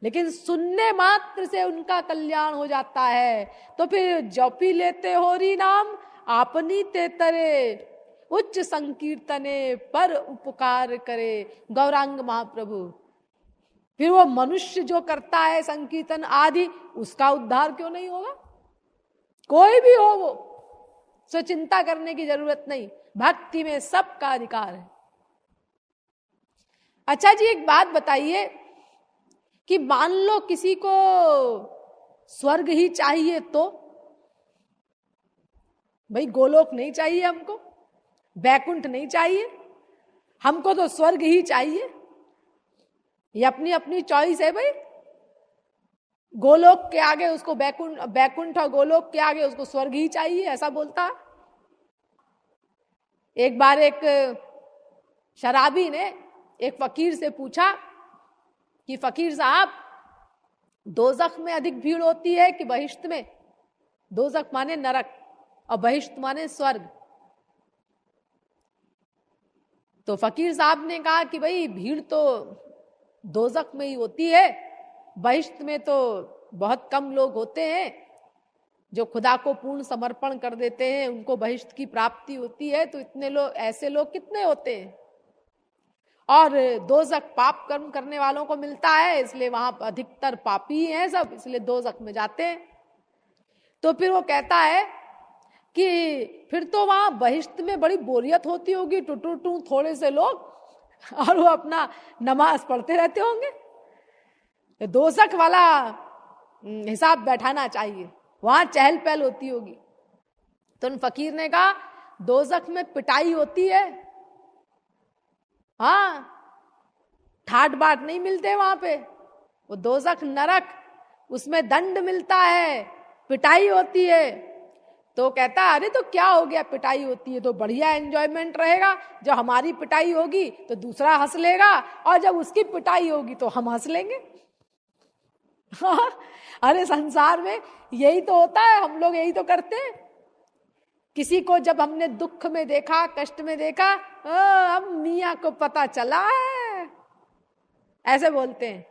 लेकिन सुनने मात्र से उनका कल्याण हो जाता है। तो फिर जपी लेते होरी नाम आपनी ते तरे, उच्च संकीर्तने पर उपकार करे। गौरांग महाप्रभु, फिर वो मनुष्य जो करता है संकीर्तन आदि, उसका उद्धार क्यों नहीं होगा? कोई भी हो वो, सो चिंता करने की जरूरत नहीं। भक्ति में सबका अधिकार है। अच्छा जी एक बात बताइए कि मान लो किसी को स्वर्ग ही चाहिए, तो भाई गोलोक नहीं चाहिए हमको, बैकुंठ नहीं चाहिए, हमको तो स्वर्ग ही चाहिए। ये अपनी अपनी चॉइस है भाई। गोलोक के आगे उसको बैकुंठ और गोलोक के आगे उसको स्वर्ग ही चाहिए, ऐसा बोलता है। एक बार एक शराबी ने एक फकीर से पूछा कि फकीर साहब, दोजख में अधिक भीड़ होती है कि बहिश्त में? दोजख माने नरक और बहिश्त माने स्वर्ग। तो फकीर साहब ने कहा कि भाई भीड़ तो दोजख में ही होती है, बहिश्त में तो बहुत कम लोग होते हैं। जो खुदा को पूर्ण समर्पण कर देते हैं उनको बहिश्त की प्राप्ति होती है। तो इतने लोग, ऐसे लोग कितने होते हैं? और दोजख पाप कर्म करने वालों को मिलता है, इसलिए वहां अधिकतर पापी हैं सब, इसलिए दोजख में जाते हैं। तो फिर वो कहता है कि फिर तो वहां बहिश्त में बड़ी बोरियत होती होगी, टू थोड़े से लोग, और वो अपना नमाज पढ़ते रहते होंगे। दोजख वाला हिसाब बैठाना चाहिए, वहां चहल पहल होती होगी। तो उन फकीर ने कहा दोजख में पिटाई होती है, हाँ, ठाट बाट नहीं मिलते वहां पे। वो दोजख नरक, उसमें दंड मिलता है, पिटाई होती है। तो कहता अरे तो क्या हो गया, पिटाई होती है तो बढ़िया एंजॉयमेंट रहेगा। जब हमारी पिटाई होगी तो दूसरा हंस लेगा, और जब उसकी पिटाई होगी तो हम हंस लेंगे। अरे संसार में यही तो होता है, हम लोग यही तो करते हैं। किसी को जब हमने दुख में देखा, कष्ट में देखा, अब मियाँ को पता चला है, ऐसे बोलते हैं।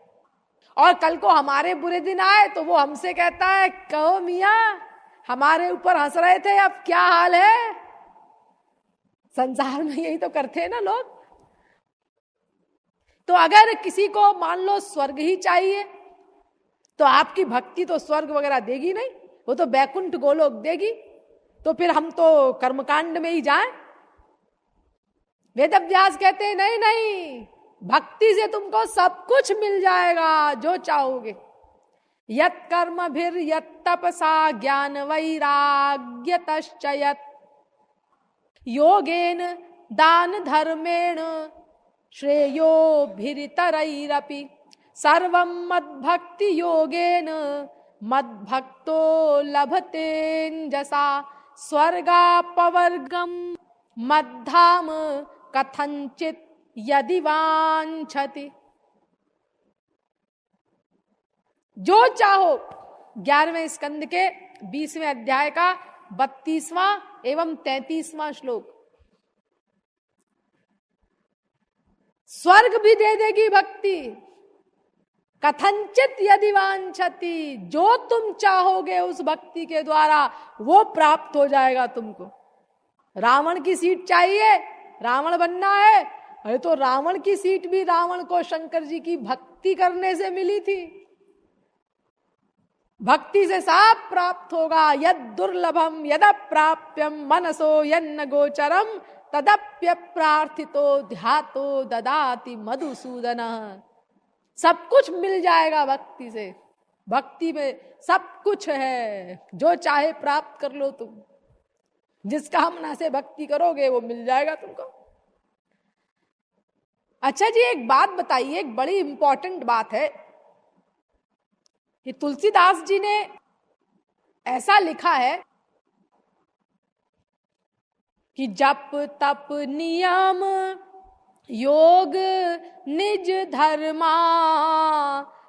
और कल को हमारे बुरे दिन आए तो वो हमसे कहता है, कहो मियाँ हमारे ऊपर हंस रहे थे, अब क्या हाल है। संसार में यही तो करते हैं ना लोग। तो अगर किसी को मान लो स्वर्ग ही चाहिए, तो आपकी भक्ति तो स्वर्ग वगैरह देगी नहीं, वो तो बैकुंठ गोलोक देगी। तो फिर हम तो कर्मकांड में ही जाएं। वेद व्यास कहते हैं नहीं नहीं, भक्ति से तुमको सब कुछ मिल जाएगा जो चाहोगे। यत कर्म भीर यत तपसा ज्ञान वैराग्य तश्चयत योगेन दान धर्मेण श्रेयो भीरितरैरपि सर्वं मद्भक्ति योगेन मद्भक्तो लभतेञ्जसा स्वर्गापवर्गम मद्धाम कथंचित यदि वांछति। जो चाहो 11वें स्कंद के 20वें अध्याय का 32वां एवं 33वां श्लोक। स्वर्ग भी दे देगी भक्ति, कथंचित यदि वांछति, जो तुम चाहोगे उस भक्ति के द्वारा वो प्राप्त हो जाएगा तुमको। रावण की सीट चाहिए, रावण बनना है, अरे तो रावण की सीट भी रावण को शंकर जी की भक्ति करने से मिली थी। भक्ति से सब प्राप्त होगा। यद दुर्लभम यद प्राप्यम मनसो यन्न गोचरम तदप्य प्रार्थितो ध्यातो ददाति मधुसूदन। सब कुछ मिल जाएगा भक्ति से। भक्ति में सब कुछ है, जो चाहे प्राप्त कर लो तुम। जिस कामना से भक्ति करोगे वो मिल जाएगा तुमको। अच्छा जी, एक बात बताइए, एक बड़ी इंपॉर्टेंट बात है कि तुलसीदास जी ने ऐसा लिखा है कि जप तप नियम योग निज धर्मा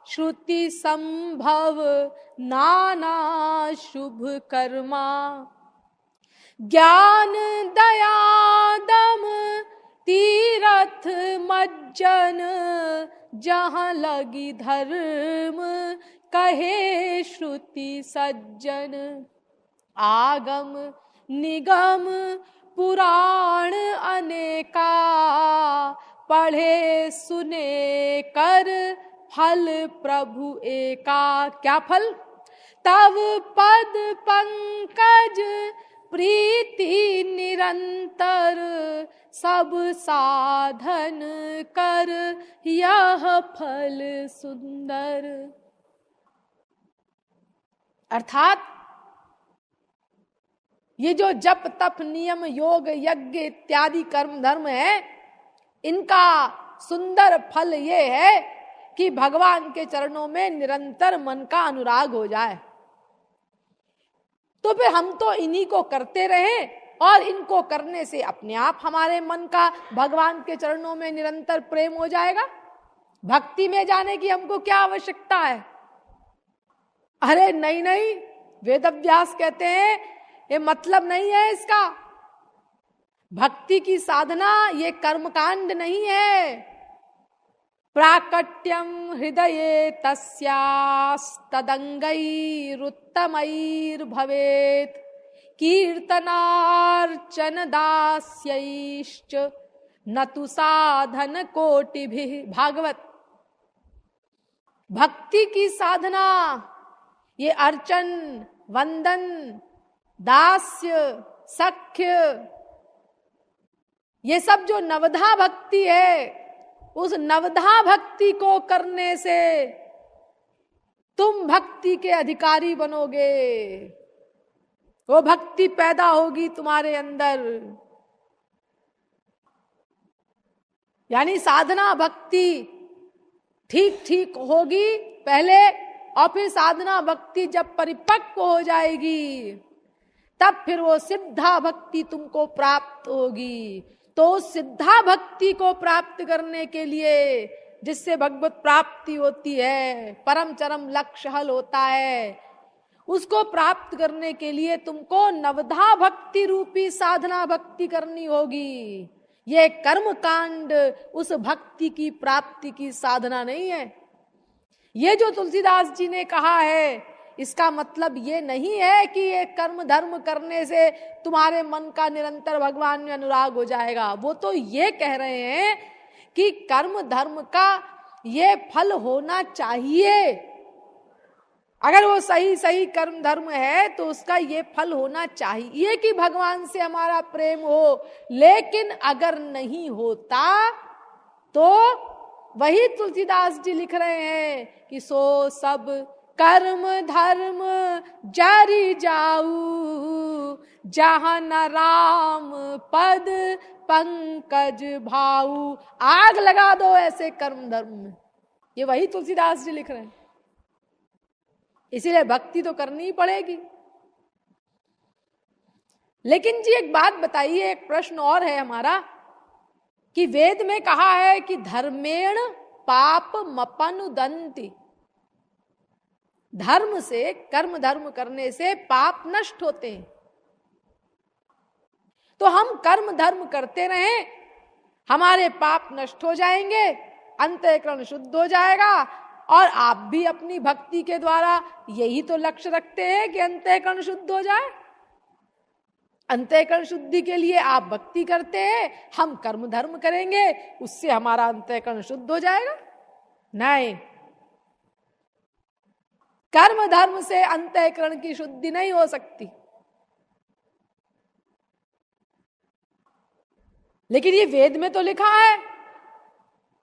श्रुति संभव नाना शुभ कर्मा ज्ञान दया दम तीरथ मज्जन जहाँ लगी धर्म कहे श्रुति सज्जन। आगम निगम पुराण अनेका पढ़े सुने कर फल प्रभु एका। क्या फल? तब पद पंकज प्रीति निरंतर सब साधन कर यह फल सुंदर। अर्थात ये जो जप तप नियम योग यज्ञ इत्यादि कर्म धर्म है, इनका सुंदर फल ये है कि भगवान के चरणों में निरंतर मन का अनुराग हो जाए। तो फिर हम तो इन्हीं को करते रहें और इनको करने से अपने आप हमारे मन का भगवान के चरणों में निरंतर प्रेम हो जाएगा। भक्ति में जाने की हमको क्या आवश्यकता है? अरे नहीं नहीं, वेदव्यास कहते हैं ये मतलब नहीं है इसका। भक्ति की साधना ये कर्मकांड नहीं है। प्राकट्यम हृदये तस्यास्तदंगैरुत्तमैर् भवेत् कीर्तनार्चन दास्यैश्च न तु साधन कोटिभिः। भागवत। भक्ति की साधना ये अर्चन, वंदन, दास्य, सख्य, ये सब जो नवधा भक्ति है, उस नवधा भक्ति को करने से तुम भक्ति के अधिकारी बनोगे। वो भक्ति पैदा होगी तुम्हारे अंदर। यानी साधना भक्ति ठीक ठीक होगी पहले, और फिर साधना भक्ति जब परिपक्व हो जाएगी तब फिर वो सिद्धा भक्ति तुमको प्राप्त होगी। तो सिद्धा भक्ति को प्राप्त करने के लिए, जिससे भगवत प्राप्ति होती है, परम चरम लक्ष्य हल होता है, उसको प्राप्त करने के लिए तुमको नवधा भक्ति रूपी साधना भक्ति करनी होगी। ये कर्म कांड उस भक्ति की प्राप्ति की साधना नहीं है। ये जो तुलसीदास जी ने कहा है, इसका मतलब ये नहीं है कि ये कर्म धर्म करने से तुम्हारे मन का निरंतर भगवान में अनुराग हो जाएगा। वो तो ये कह रहे हैं कि कर्म धर्म का ये फल होना चाहिए। अगर वो सही सही कर्म धर्म है तो उसका ये फल होना चाहिए कि भगवान से हमारा प्रेम हो। लेकिन अगर नहीं होता तो वही तुलसीदास जी लिख रहे हैं कि सो सब कर्म धर्म जारी जाऊ, जहाँ न राम पद पंकज भाऊ। आग लगा दो ऐसे कर्म धर्म में। ये वही तुलसीदास जी लिख रहे हैं। इसीलिए भक्ति तो करनी ही पड़ेगी। लेकिन जी एक बात बताइए, एक प्रश्न और है हमारा कि वेद में कहा है कि धर्मेण पाप मपनुदन्ति। धर्म से, कर्म धर्म करने से पाप नष्ट होते हैं। तो हम कर्म धर्म करते रहें, हमारे पाप नष्ट हो जाएंगे, अंतःकरण शुद्ध हो जाएगा। और आप भी अपनी भक्ति के द्वारा यही तो लक्ष्य रखते हैं कि अंतःकरण शुद्ध हो जाए। अंतःकरण शुद्धि के लिए आप भक्ति करते हैं, हम कर्म धर्म करेंगे, उससे हमारा अंतःकरण शुद्ध हो जाएगा। नहीं, कर्म धर्म से अंतःकरण की शुद्धि नहीं हो सकती। लेकिन ये वेद में तो लिखा है।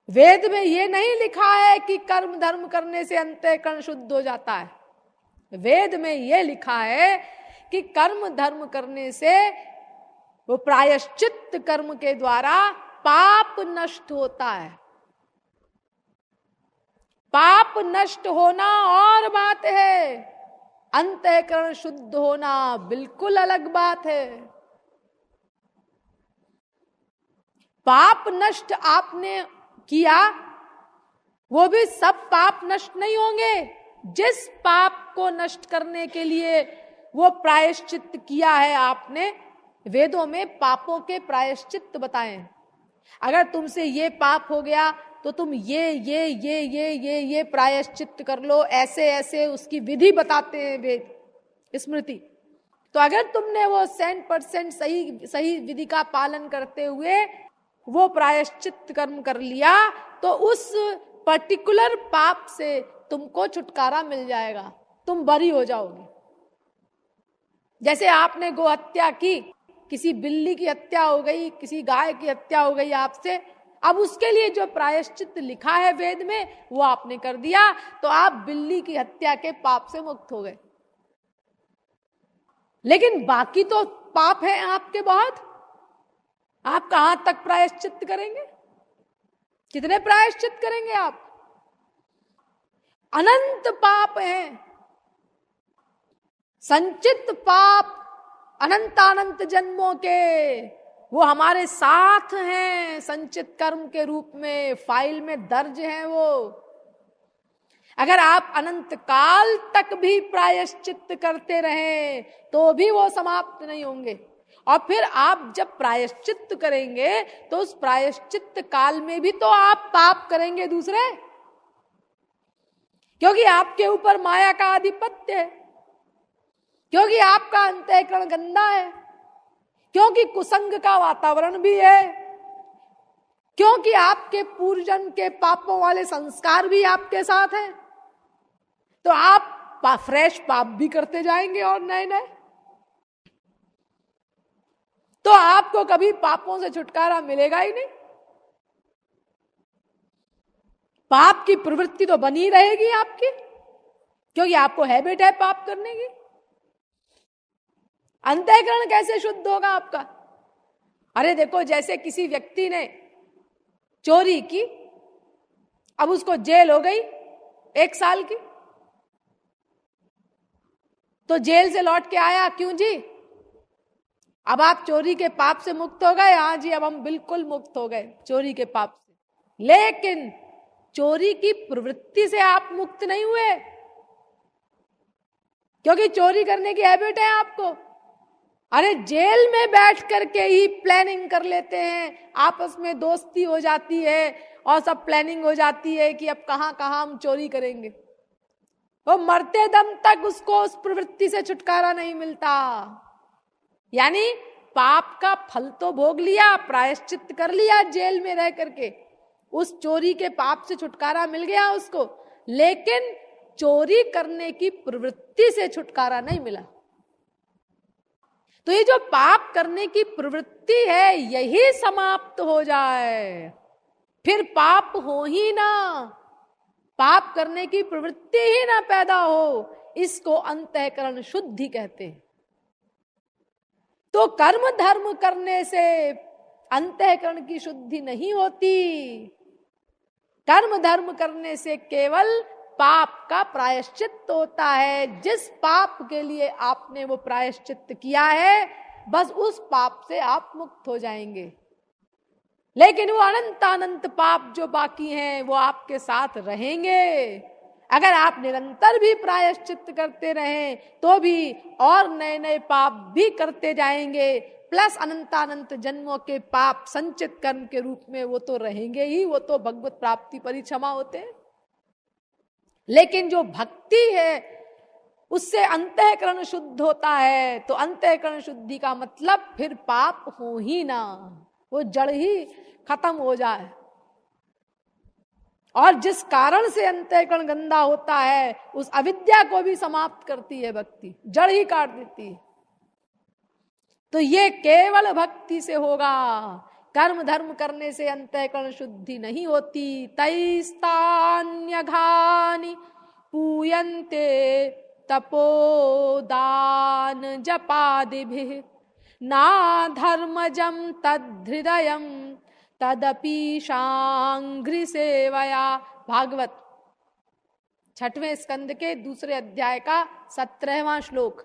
वेद में ये नहीं लिखा है कि कर्म धर्म करने से अंतःकरण शुद्ध हो जाता है। वेद में ये लिखा है कि कर्म धर्म करने से, वो प्रायश्चित्त कर्म के द्वारा पाप नष्ट होता है। पाप नष्ट होना और बात है, अंतःकरण शुद्ध होना बिल्कुल अलग बात है। पाप नष्ट आपने किया, वो भी सब पाप नष्ट नहीं होंगे। जिस पाप को नष्ट करने के लिए वो प्रायश्चित्त किया है आपने, वेदों में पापों के प्रायश्चित्त बताए। अगर तुमसे ये पाप हो गया तो तुम ये प्रायश्चित्त कर लो, ऐसे ऐसे उसकी विधि बताते हैं वेद, स्मृति। तो अगर तुमने वो 100% सही विधि का पालन करते हुए वो प्रायश्चित्त कर्म कर लिया, तो उस पर्टिकुलर पाप से तुमको छुटकारा मिल जाएगा, तुम बरी हो जाओगे। जैसे आपने गो हत्या की, किसी बिल्ली की हत्या हो गई, किसी गाय की हत्या हो गई आपसे, अब उसके लिए जो प्रायश्चित्त लिखा है वेद में वो आपने कर दिया, तो आप बिल्ली की हत्या के पाप से मुक्त हो गए। लेकिन बाकी तो पाप है आपके बहुत। आप कहां तक प्रायश्चित्त करेंगे? कितने प्रायश्चित्त करेंगे आप? अनंत पाप हैं, संचित पाप अनंत जन्मों के, वो हमारे साथ हैं, संचित कर्म के रूप में फाइल में दर्ज हैं वो। अगर आप अनंत काल तक भी प्रायश्चित करते रहें तो भी वो समाप्त नहीं होंगे। और फिर आप जब प्रायश्चित करेंगे तो उस प्रायश्चित काल में भी तो आप पाप करेंगे दूसरे, क्योंकि आपके ऊपर माया का आधिपत्य है, क्योंकि आपका अंतःकरण गंदा है, क्योंकि कुसंग का वातावरण भी है, क्योंकि आपके पूर्वजन्म के पापों वाले संस्कार भी आपके साथ हैं, तो आप फ्रेश पाप भी करते जाएंगे और नए नए। तो आपको कभी पापों से छुटकारा मिलेगा ही नहीं। पाप की प्रवृत्ति तो बनी रहेगी आपकी, क्योंकि आपको हैबिट है पाप करने की। अंतःकरण कैसे शुद्ध होगा आपका? अरे देखो, जैसे किसी व्यक्ति ने चोरी की, अब उसको जेल हो गई 1 साल की, तो जेल से लौट के आया, क्यों जी? अब आप चोरी के पाप से मुक्त हो गए। हाँ जी, अब हम बिल्कुल मुक्त हो गए चोरी के पाप से। लेकिन चोरी की प्रवृत्ति से आप मुक्त नहीं हुए, क्योंकि चोरी करने की हैबिट है आपको। अरे जेल में बैठ करके ही प्लानिंग कर लेते हैं, आपस में दोस्ती हो जाती है और सब प्लानिंग हो जाती है कि अब कहां कहां हम चोरी करेंगे। वो मरते दम तक उसको उस प्रवृत्ति से छुटकारा नहीं मिलता। यानी पाप का फल तो भोग लिया, प्रायश्चित कर लिया जेल में रह करके, उस चोरी के पाप से छुटकारा मिल गया उसको, लेकिन चोरी करने की प्रवृत्ति से छुटकारा नहीं मिला। तो ये जो पाप करने की प्रवृत्ति है, यही समाप्त हो जाए, फिर पाप हो ही ना, पाप करने की प्रवृत्ति ही ना पैदा हो, इसको अंतःकरण शुद्धि कहते हैं। तो कर्म धर्म करने से अंतःकरण की शुद्धि नहीं होती। कर्म धर्म करने से केवल पाप का प्रायश्चित होता है। जिस पाप के लिए आपने वो प्रायश्चित किया है, बस उस पाप से आप मुक्त हो जाएंगे। लेकिन वो अनंत पाप जो बाकी हैं वो आपके साथ रहेंगे। अगर आप निरंतर भी प्रायश्चित करते रहें तो भी और नए नए पाप भी करते जाएंगे, प्लस अनंत जन्मों के पाप संचित कर्म के रूप में वो तो रहेंगे ही, वो तो भगवत प्राप्ति पर ही क्षमा होते हैं। लेकिन जो भक्ति है उससे अंतःकरण शुद्ध होता है। तो अंतःकरण शुद्धि का मतलब फिर पाप हो ही ना, वो जड़ ही खत्म हो जाए। और जिस कारण से अंतःकरण गंदा होता है, उस अविद्या को भी समाप्त करती है भक्ति, जड़ ही काट देती है। तो ये केवल भक्ति से होगा, कर्म धर्म करने से अंतःकरण शुद्धि नहीं होती। तैस्तान्यघानि पूयन्ते तपोदान जपादिभिः ना धर्मजं तद्धृदयं तदपि शांघ्रि सेवया। भागवत 6वें स्कंद के 2 अध्याय का 17वां श्लोक।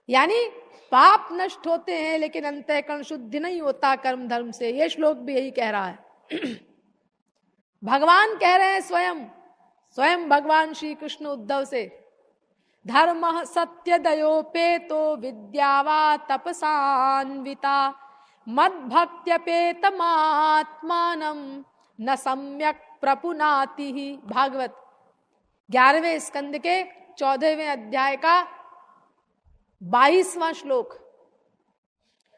यानी पाप नष्ट होते हैं लेकिन अंतःकरण शुद्धि नहीं होता कर्म धर्म से। ये श्लोक भी यही कह रहा है। भगवान कह रहे हैं स्वयं भगवान श्री कृष्ण उद्धव से, धर्म सत्य दयोपेतो विद्यावा तपसान्विता मद्भक्त्यपेतमात्मानं न सम्यक प्रपुनाति ही। भागवत 11वें स्कंद के 14वें अध्याय का 22वां श्लोक।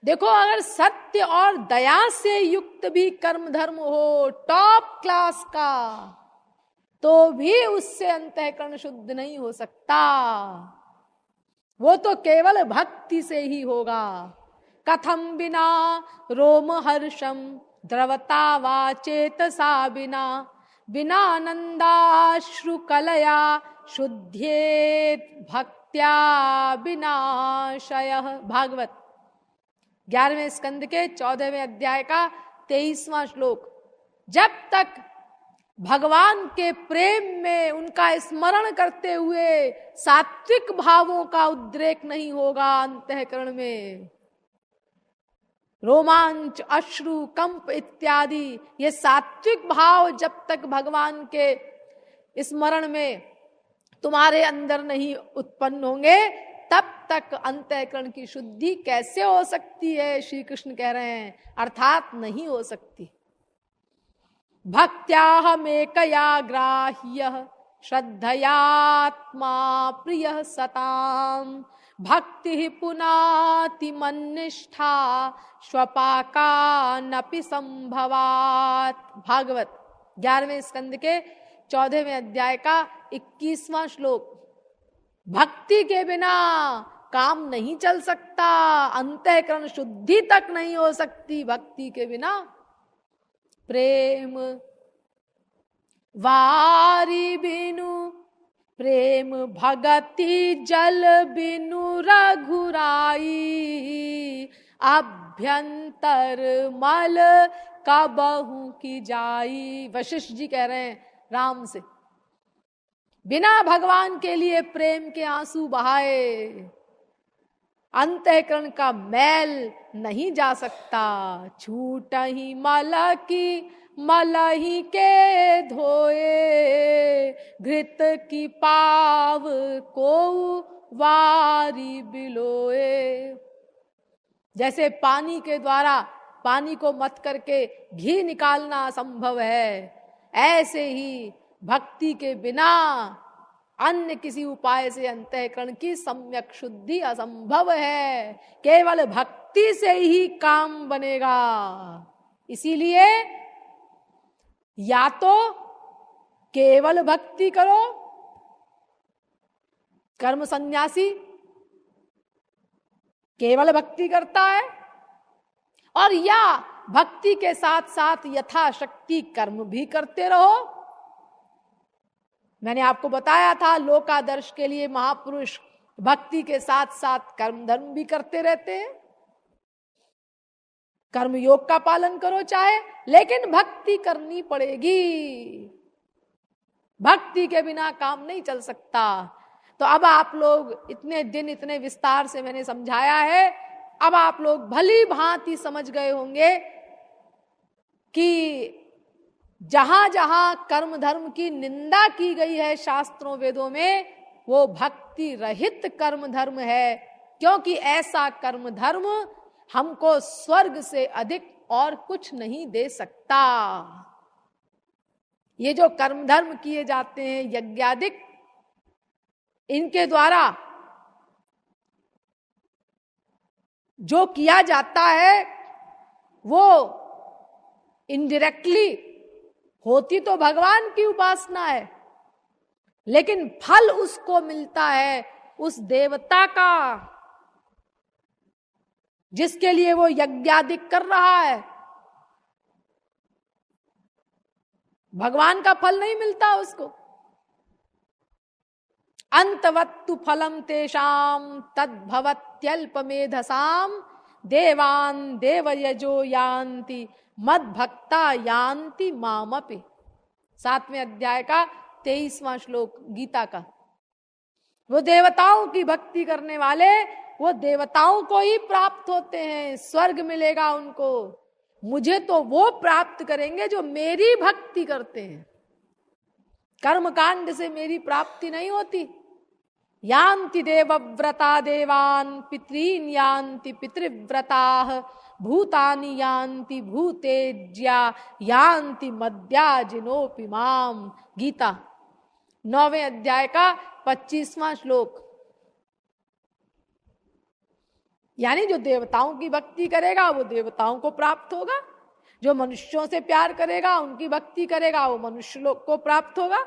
देखो, अगर सत्य और दया से युक्त भी कर्म धर्म हो टॉप क्लास का, तो भी उससे अंतःकरण शुद्ध नहीं हो सकता। वो तो केवल भक्ति से ही होगा। कथम बिना रोम हर्षम द्रवता वा चेतसा बिना आनंदाश्रु कलया शुद्धेत भक्त्या विनाशयः। भागवत 11वें स्कंद के 14वें अध्याय का 23वां श्लोक। जब तक भगवान के प्रेम में उनका स्मरण करते हुए सात्विक भावों का उद्रेक नहीं होगा अंतःकरण में। रोमांच, अश्रु, कंप इत्यादि ये सात्विक भाव जब तक भगवान के स्मरण में तुम्हारे अंदर नहीं उत्पन्न होंगे तब तक अंतःकरण की शुद्धि कैसे हो सकती है, श्री कृष्ण कह रहे हैं, अर्थात नहीं हो सकती। भक्त्याहमेकया ग्राह्य श्रद्धयात्मा प्रिय सताम भक्ति पुनाति मन्निष्ठा स्वपाकानपि संभवात। भागवत 11वें स्कंद के 14वें अध्याय का 21वां श्लोक। भक्ति के बिना काम नहीं चल सकता, अंतःकरण शुद्धि तक नहीं हो सकती भक्ति के बिना। प्रेम वारी बिनु प्रेम भगति जल बिनु रघुराई अभ्यंतर मल कबहू की जाई। वशिष्ठ जी कह रहे हैं राम से, बिना भगवान के लिए प्रेम के आंसू बहाए अंतःकरण का मैल नहीं जा सकता। छूट ही मल की मलही के धोए घृत की पाव को वारी बिलोए। जैसे पानी के द्वारा पानी को मत करके घी निकालना असंभव है, ऐसे ही भक्ति के बिना अन्य किसी उपाय से अंतःकरण की सम्यक शुद्धि असंभव है। केवल भक्ति से ही काम बनेगा। इसीलिए या तो केवल भक्ति करो, कर्म सन्यासी केवल भक्ति करता है, और या भक्ति के साथ साथ यथाशक्ति कर्म भी करते रहो। मैंने आपको बताया था लोकादर्श के लिए महापुरुष भक्ति के साथ साथ कर्म धर्म भी करते रहते हैं। कर्म योग का पालन करो चाहे, लेकिन भक्ति करनी पड़ेगी। भक्ति के बिना काम नहीं चल सकता। तो अब आप लोग इतने दिन इतने विस्तार से मैंने समझाया है, अब आप लोग भली भांति समझ गए होंगे कि जहां जहां कर्म धर्म की निंदा की गई है शास्त्रों वेदों में, वो भक्ति रहित कर्म धर्म है, क्योंकि ऐसा कर्म धर्म हमको स्वर्ग से अधिक और कुछ नहीं दे सकता। ये जो कर्म धर्म किए जाते हैं यज्ञादिक, इनके द्वारा जो किया जाता है वो इनडायरेक्टली होती तो भगवान की उपासना है, लेकिन फल उसको मिलता है उस देवता का जिसके लिए वो यज्ञादिक कर रहा है। भगवान का फल नहीं मिलता उसको। अंतवत्तु फलम तेषाम तद्भवत्यल्पमेधसाम देवान देवयजो यान्ति मद्भक्ता यान्ति मामपि। 7वें अध्याय का 23वां श्लोक गीता का। वो देवताओं की भक्ति करने वाले वो देवताओं को ही प्राप्त होते हैं, स्वर्ग मिलेगा उनको। मुझे तो वो प्राप्त करेंगे जो मेरी भक्ति करते हैं। कर्म कांड से मेरी प्राप्ति नहीं होती। यान्ति देवव्रता देवान पितॄन यान्ति पितृव्रताः भूतानि यान्ति भूतेज्या यान्ति मद्याजिनोऽपि माम। गीता 9वें अध्याय का 25वां श्लोक। यानी जो देवताओं की भक्ति करेगा वो देवताओं को प्राप्त होगा, जो मनुष्यों से प्यार करेगा उनकी भक्ति करेगा वो मनुष्य लोग को प्राप्त होगा,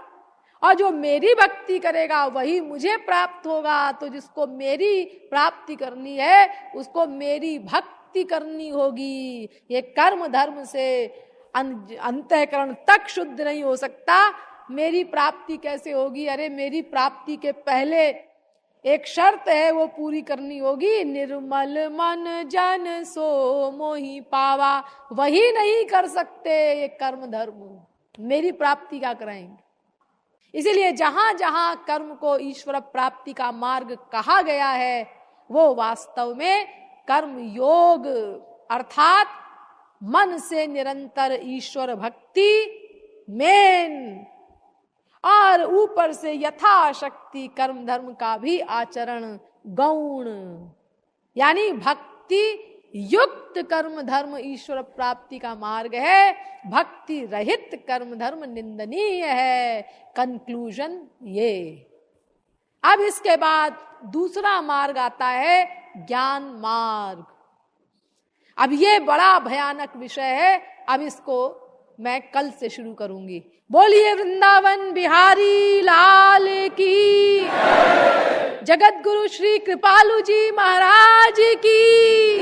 और जो मेरी भक्ति करेगा वही मुझे प्राप्त होगा। तो जिसको मेरी प्राप्ति करनी है उसको मेरी भक्ति करनी होगी। ये कर्म धर्म से अंतःकरण तक शुद्ध नहीं हो सकता। मेरी प्राप्ति कैसे होगी? अरे मेरी प्राप्ति के पहले एक शर्त है, वो पूरी करनी होगी। निर्मल मन जन सो मोहि पावा, वही नहीं कर सकते ये कर्म धर्म। मेरी प्राप्ति का कराएंगे। इसीलिए जहां जहां कर्म को ईश्वर प्राप्ति का मार्ग कहा गया है वो वास्तव में कर्म योग अर्थात मन से निरंतर ईश्वर भक्ति मेन, और ऊपर से यथाशक्ति कर्म धर्म का भी आचरण गौण, यानी भक्ति युक्त कर्म धर्म ईश्वर प्राप्ति का मार्ग है, भक्ति रहित कर्म धर्म निंदनीय है। कंक्लूजन ये। अब इसके बाद दूसरा मार्ग आता है ज्ञान मार्ग। अब ये बड़ा भयानक विषय है, अब इसको मैं कल से शुरू करूंगी। बोलिए वृंदावन बिहारी लाल की, जगत गुरु श्री कृपालु जी महाराज की।